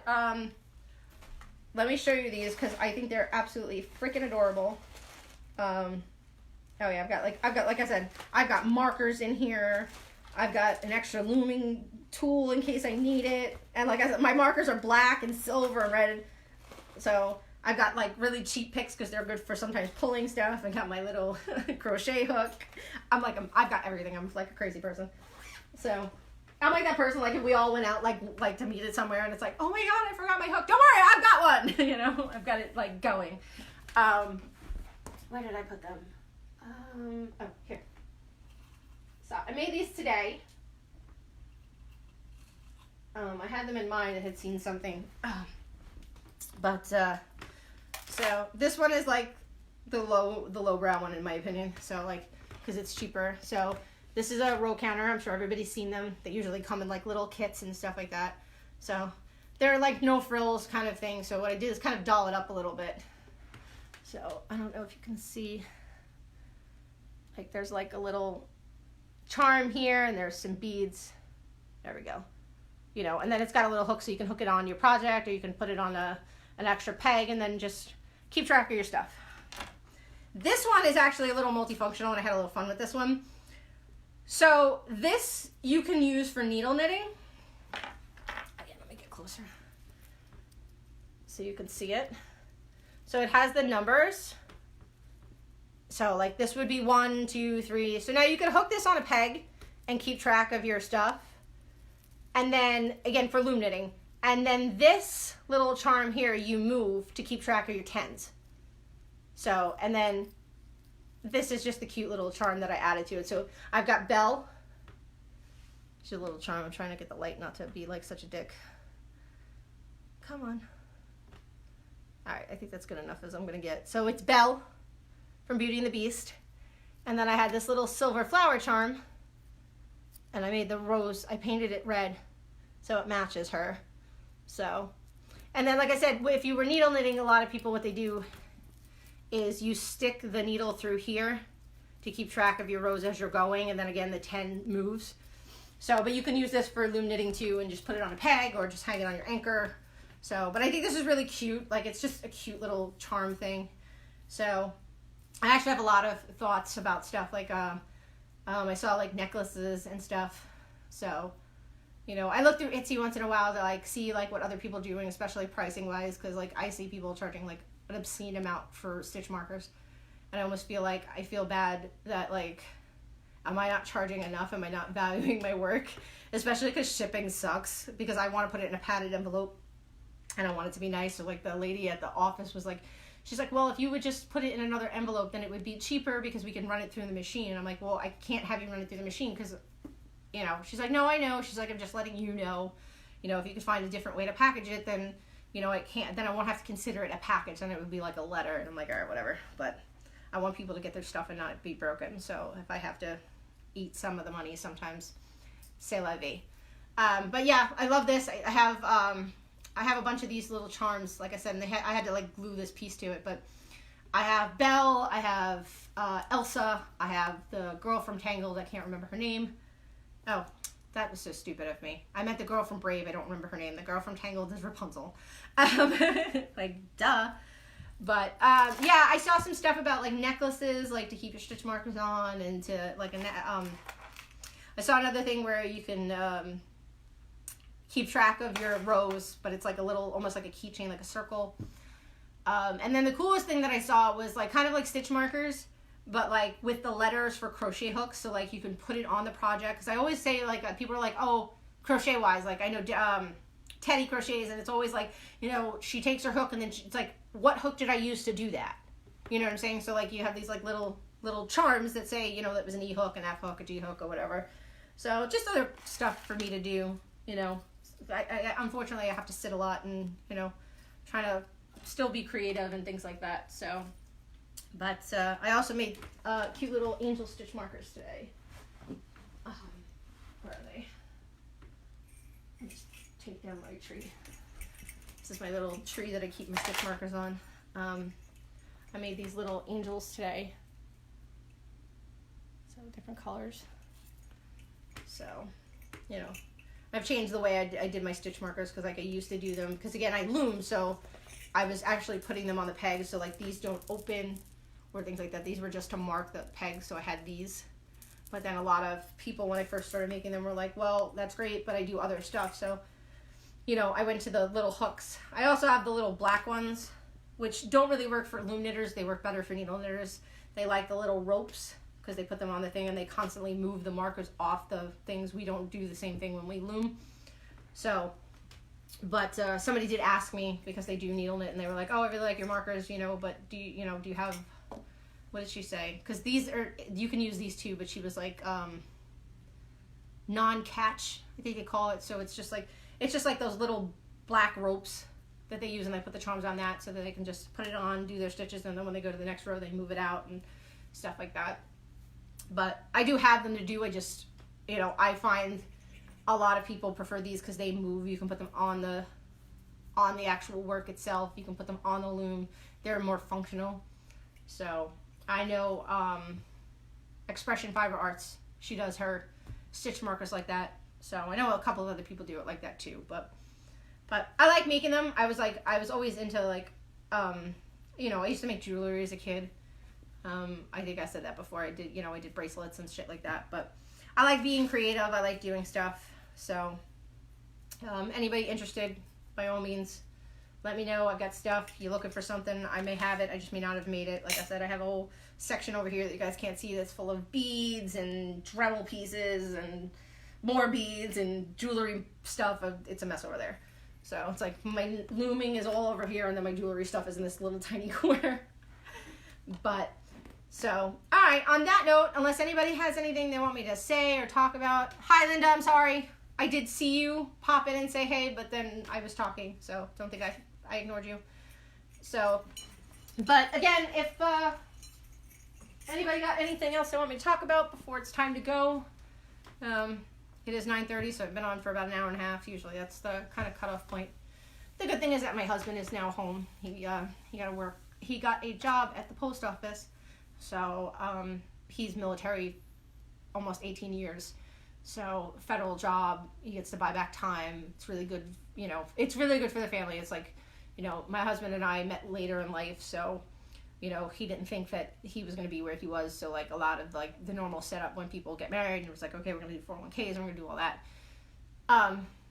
let me show you these because I think they're absolutely freaking adorable. Oh yeah, I've got like I said, I've got markers in here. I've got an extra looming tool in case I need it. And like I said, my markers are black and silver and red. So I've got like really cheap picks because they're good for sometimes pulling stuff. I got my little crochet hook. I've got everything. I'm like a crazy person. So I'm like that person, like if we all went out like to meet it somewhere and it's like, oh my God, I forgot my hook. Don't worry, I've got one. You know, I've got it like going. Where did I put them? Oh, here. So I made these today. I had them in mind and had seen something. So this one is like the lowbrow one in my opinion. So like, cause it's cheaper. So this is a row counter. I'm sure everybody's seen them. They usually come in like little kits and stuff like that. So they're like no frills kind of thing. So what I did is kind of doll it up a little bit. So I don't know if you can see, like there's like a little charm here and there's some beads. There we go. You know, and then it's got a little hook so you can hook it on your project or you can put it on an extra peg and then just keep track of your stuff. This one is actually a little multifunctional and I had a little fun with this one. So this you can use for needle knitting. Again, let me get closer so you can see it. So it has the numbers. So like this would be 1, 2, 3. So now you can hook this on a peg and keep track of your stuff. And then again for loom knitting. And then this little charm here you move to keep track of your tens. So, and then this is just the cute little charm that I added to it. So I've got Belle. She's a little charm. I'm trying to get the light not to be like such a dick. Come on. All right, I think that's good enough as I'm gonna get. So it's Belle from Beauty and the Beast. And then I had this little silver flower charm. And I made the rose, I painted it red so it matches her. So, and then like I said, if you were needle knitting, a lot of people, what they do is you stick the needle through here to keep track of your rows as you're going. And then again, the 10 moves. So, but you can use this for loom knitting too and just put it on a peg or just hang it on your anchor. So, but I think this is really cute. Like it's just a cute little charm thing. So I actually have a lot of thoughts about stuff like, I saw like necklaces and stuff. So, you know, I look through Etsy once in a while to like see like what other people are doing, especially pricing wise, because like I see people charging like an obscene amount for stitch markers. And I almost feel like I feel bad that like, am I not charging enough? Am I not valuing my work? Especially because shipping sucks because I want to put it in a padded envelope and I want it to be nice. So like the lady at the office was like, she's like, well, if you would just put it in another envelope, then it would be cheaper because we can run it through the machine. And I'm like, well, I can't have you run it through the machine because, you know, she's like, no, I know. She's like, I'm just letting you know, if you could find a different way to package it, then, I can't, then I won't have to consider it a package. Then it would be like a letter. And I'm like, all right, whatever. But I want people to get their stuff and not be broken. So if I have to eat some of the money sometimes, c'est la vie. But yeah, I love this. I have a bunch of these little charms, like I said, and I had to like glue this piece to it, but I have Belle, I have Elsa, I have the girl from Tangled, I can't remember her name. Oh, that was so stupid of me. I meant the girl from Brave, I don't remember her name. The girl from Tangled is Rapunzel. Like, duh. But, yeah, I saw some stuff about, like, necklaces, like, to keep your stitch markers on, and to, like, I saw another thing where you can, keep track of your rows, but it's like a little, almost like a keychain, like a circle. And then the coolest thing that I saw was like kind of like stitch markers, but like with the letters for crochet hooks. So like you can put it on the project. Cause I always say like, people are like, oh, crochet wise, like I know, Teddy crochets and it's always like, she takes her hook and then it's like, what hook did I use to do that? You know what I'm saying? So like you have these like little charms that say, that was an E hook, an F hook, a G hook or whatever. So just other stuff for me to do, I unfortunately I have to sit a lot and trying to still be creative and things like that. So, but I also made cute little angel stitch markers today. Where are they? Let me just take down my tree. This is my little tree that I keep my stitch markers on. I made these little angels today. So different colors. So, I've changed the way I did my stitch markers because like I used to do them because again I loom, so I was actually putting them on the pegs, so like these don't open or things like that. These were just to mark the pegs, so I had these. But then a lot of people, when I first started making them, were like, well, that's great, but I do other stuff. So, you know, I went to the little hooks. I also have the little black ones, which don't really work for loom knitters. They work better for needle knitters. They like the little ropes because they put them on the thing and they constantly move the markers off the things. We don't do the same thing when we loom. So, but somebody did ask me, because they do needle knit, and they were like, oh, I really like your markers, you know, but do you have, what did she say? Because these are, you can use these too, but she was like, non-catch, I think they call it. So it's just like those little black ropes that they use, and they put the charms on that so that they can just put it on, do their stitches, and then when they go to the next row, they move it out and stuff like that. But I do have them to do. I just, you know, I find a lot of people prefer these because they move. You can put them on the actual work itself. You can put them on the loom. They're more functional. So I know Expression Fiber Arts, she does her stitch markers like that. So I know a couple of other people do it like that too. But I like making them. I was always into like, you know, I used to make jewelry as a kid. I think I said that before. I did bracelets and shit like that. But I like being creative. I like doing stuff. So anybody interested, by all means, let me know. I've got stuff. You're looking for something, I may have it. I just may not have made it. Like I said, I have a whole section over here that you guys can't see that's full of beads and Dremel pieces and more beads and jewelry stuff. It's a mess over there. So it's like my looming is all over here, and then my jewelry stuff is in this little tiny corner. But so, all right, on that note, unless anybody has anything they want me to say or talk about. Hi, Linda, I'm sorry. I did see you pop in and say hey, but then I was talking, so don't think I ignored you. So, but again, if anybody got anything else they want me to talk about before it's time to go, it is 9:30, so I've been on for about an hour and a half. Usually that's the kind of cutoff point. The good thing is that my husband is now home. He got to work. He got a job at the post office. So he's military, almost 18 years. So federal job, he gets to buy back time. It's really good, you know, it's really good for the family. It's like, you know, my husband and I met later in life. So, you know, he didn't think that he was going to be where he was. So like a lot of like the normal setup when people get married, it was like, okay, we're going to do 401ks and we're going to do all that.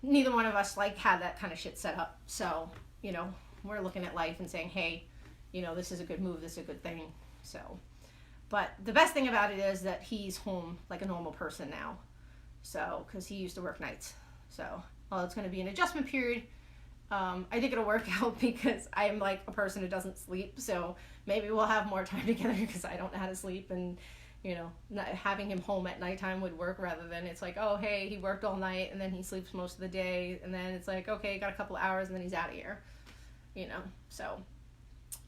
Neither one of us like had that kind of shit set up. So, you know, we're looking at life and saying, hey, you know, this is a good move. This is a good thing. So, but the best thing about it is that he's home like a normal person now. So, because he used to work nights. So, well, it's going to be an adjustment period. I think it'll work out because I'm like a person who doesn't sleep. So maybe we'll have more time together because I don't know how to sleep. And, you know, not having him home at nighttime would work rather than it's like, oh, hey, he worked all night and then he sleeps most of the day. And then it's like, okay, got a couple of hours and then he's out of here. You know, so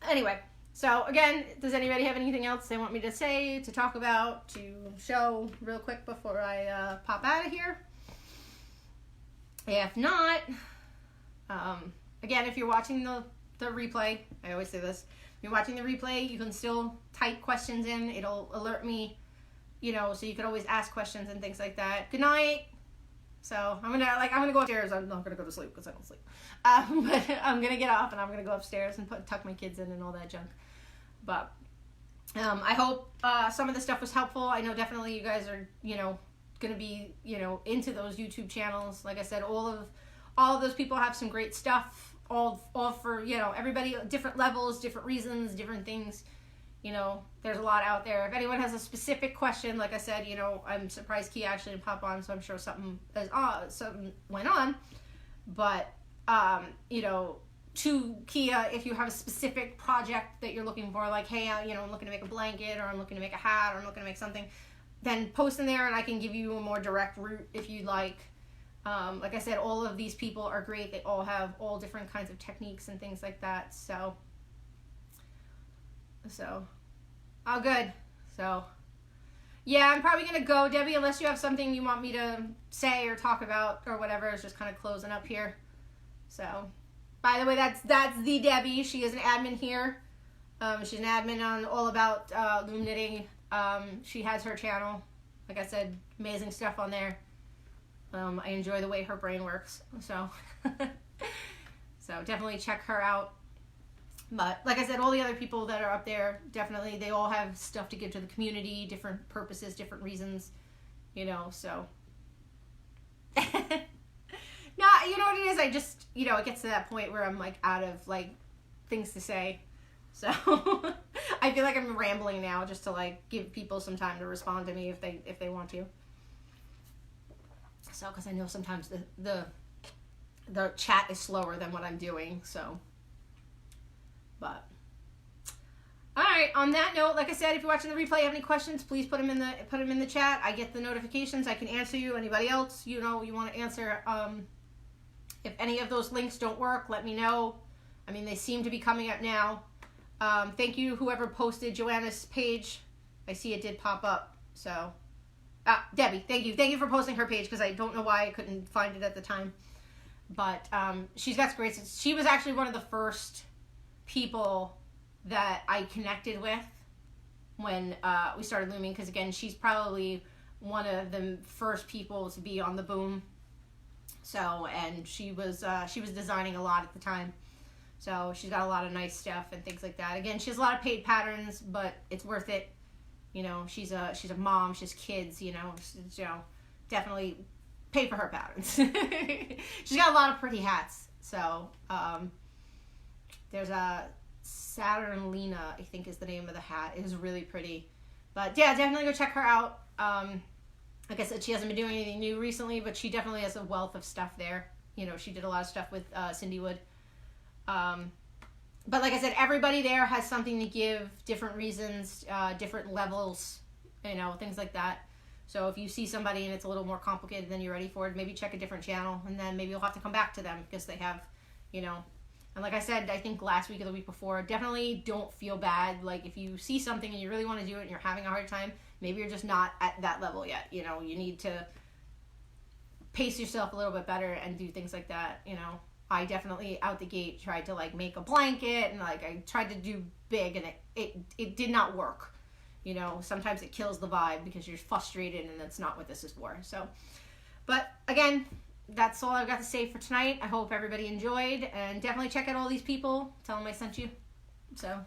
anyway. So, again, does anybody have anything else they want me to say, to talk about, to show real quick before I pop out of here? If not, again, if you're watching the replay, I always say this, if you're watching the replay, you can still type questions in. It'll alert me, you know, so you could always ask questions and things like that. Good night. So, I'm gonna go upstairs. I'm not gonna go to sleep because I don't sleep. But I'm gonna get off and I'm gonna go upstairs and tuck my kids in and all that junk. But I hope some of the stuff was helpful. I know definitely you guys are, you know, gonna be, you know, into those YouTube channels. Like I said, all of those people have some great stuff. All for, you know, everybody, different levels, different reasons, different things. You know, there's a lot out there. If anyone has a specific question, like I said, you know, I'm surprised Kia actually didn't pop on, so I'm sure something went on. But, you know, to Kia, if you have a specific project that you're looking for, like, hey, you know, I'm looking to make a blanket, or I'm looking to make a hat, or I'm looking to make something, then post in there and I can give you a more direct route if you'd like. Like I said, all of these people are great. They all have all different kinds of techniques and things like that. So all good. So yeah, I'm probably gonna go, Debbie, unless you have something you want me to say or talk about or whatever. It's just kind of closing up here. So, by the way, that's the Debbie. She is an admin here. She's an admin on all about loom knitting. She has her channel. Like I said, amazing stuff on there. I enjoy the way her brain works. So, so definitely check her out. But like I said, all the other people that are up there, definitely, they all have stuff to give to the community, different purposes, different reasons, you know, so. No, you know what it is? I just, you know, it gets to that point where I'm like out of like things to say. So I feel like I'm rambling now just to like give people some time to respond to me if they want to. So, because I know sometimes the chat is slower than what I'm doing, so. But all right, on that note, like I said, if you're watching the replay, you have any questions, please put them in the chat. I get the notifications. I can answer you. Anybody else, you know, you want to answer, if any of those links don't work, let me know. I mean, they seem to be coming up now. Thank you, whoever posted Joanna's page. I see it did pop up. So, Debbie, thank you. Thank you for posting her page, because I don't know why I couldn't find it at the time. But she's got great. She was actually one of the first people that I connected with when we started looming, because again, she's probably one of the first people to be on the boom. So, and she was designing a lot at the time, so she's got a lot of nice stuff and things like that. Again, she has a lot of paid patterns, but it's worth it. You know, she's a mom, she has kids. You know, definitely pay for her patterns. She's got a lot of pretty hats. So there's a Saturn Lena, I think is the name of the hat. It is really pretty. But yeah, definitely go check her out. Like I said, she hasn't been doing anything new recently, but she definitely has a wealth of stuff there. You know, she did a lot of stuff with Cindy Wood. But like I said, everybody there has something to give, different reasons, different levels, you know, things like that. So if you see somebody and it's a little more complicated than you're ready for it, maybe check a different channel, and then maybe you'll have to come back to them because they have, you know. And like I said, I think last week or the week before, definitely don't feel bad. Like if you see something and you really want to do it and you're having a hard time, maybe you're just not at that level yet. You know, you need to pace yourself a little bit better and do things like that. You know, I definitely out the gate tried to like make a blanket, and like I tried to do big, and it did not work. You know, sometimes it kills the vibe because you're frustrated, and that's not what this is for. So, but again, that's all I've got to say for tonight. I hope everybody enjoyed, and definitely check out all these people. Tell them I sent you. So,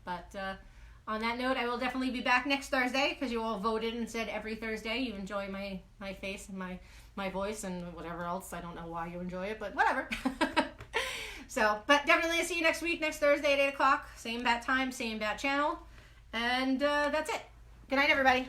but on that note, I will definitely be back next Thursday, because you all voted and said every Thursday you enjoy my face and my voice and whatever else. I don't know why you enjoy it, but whatever. So, but definitely see you next week, next Thursday at 8 o'clock. Same bat time, same bat channel. And that's it. Good night, everybody.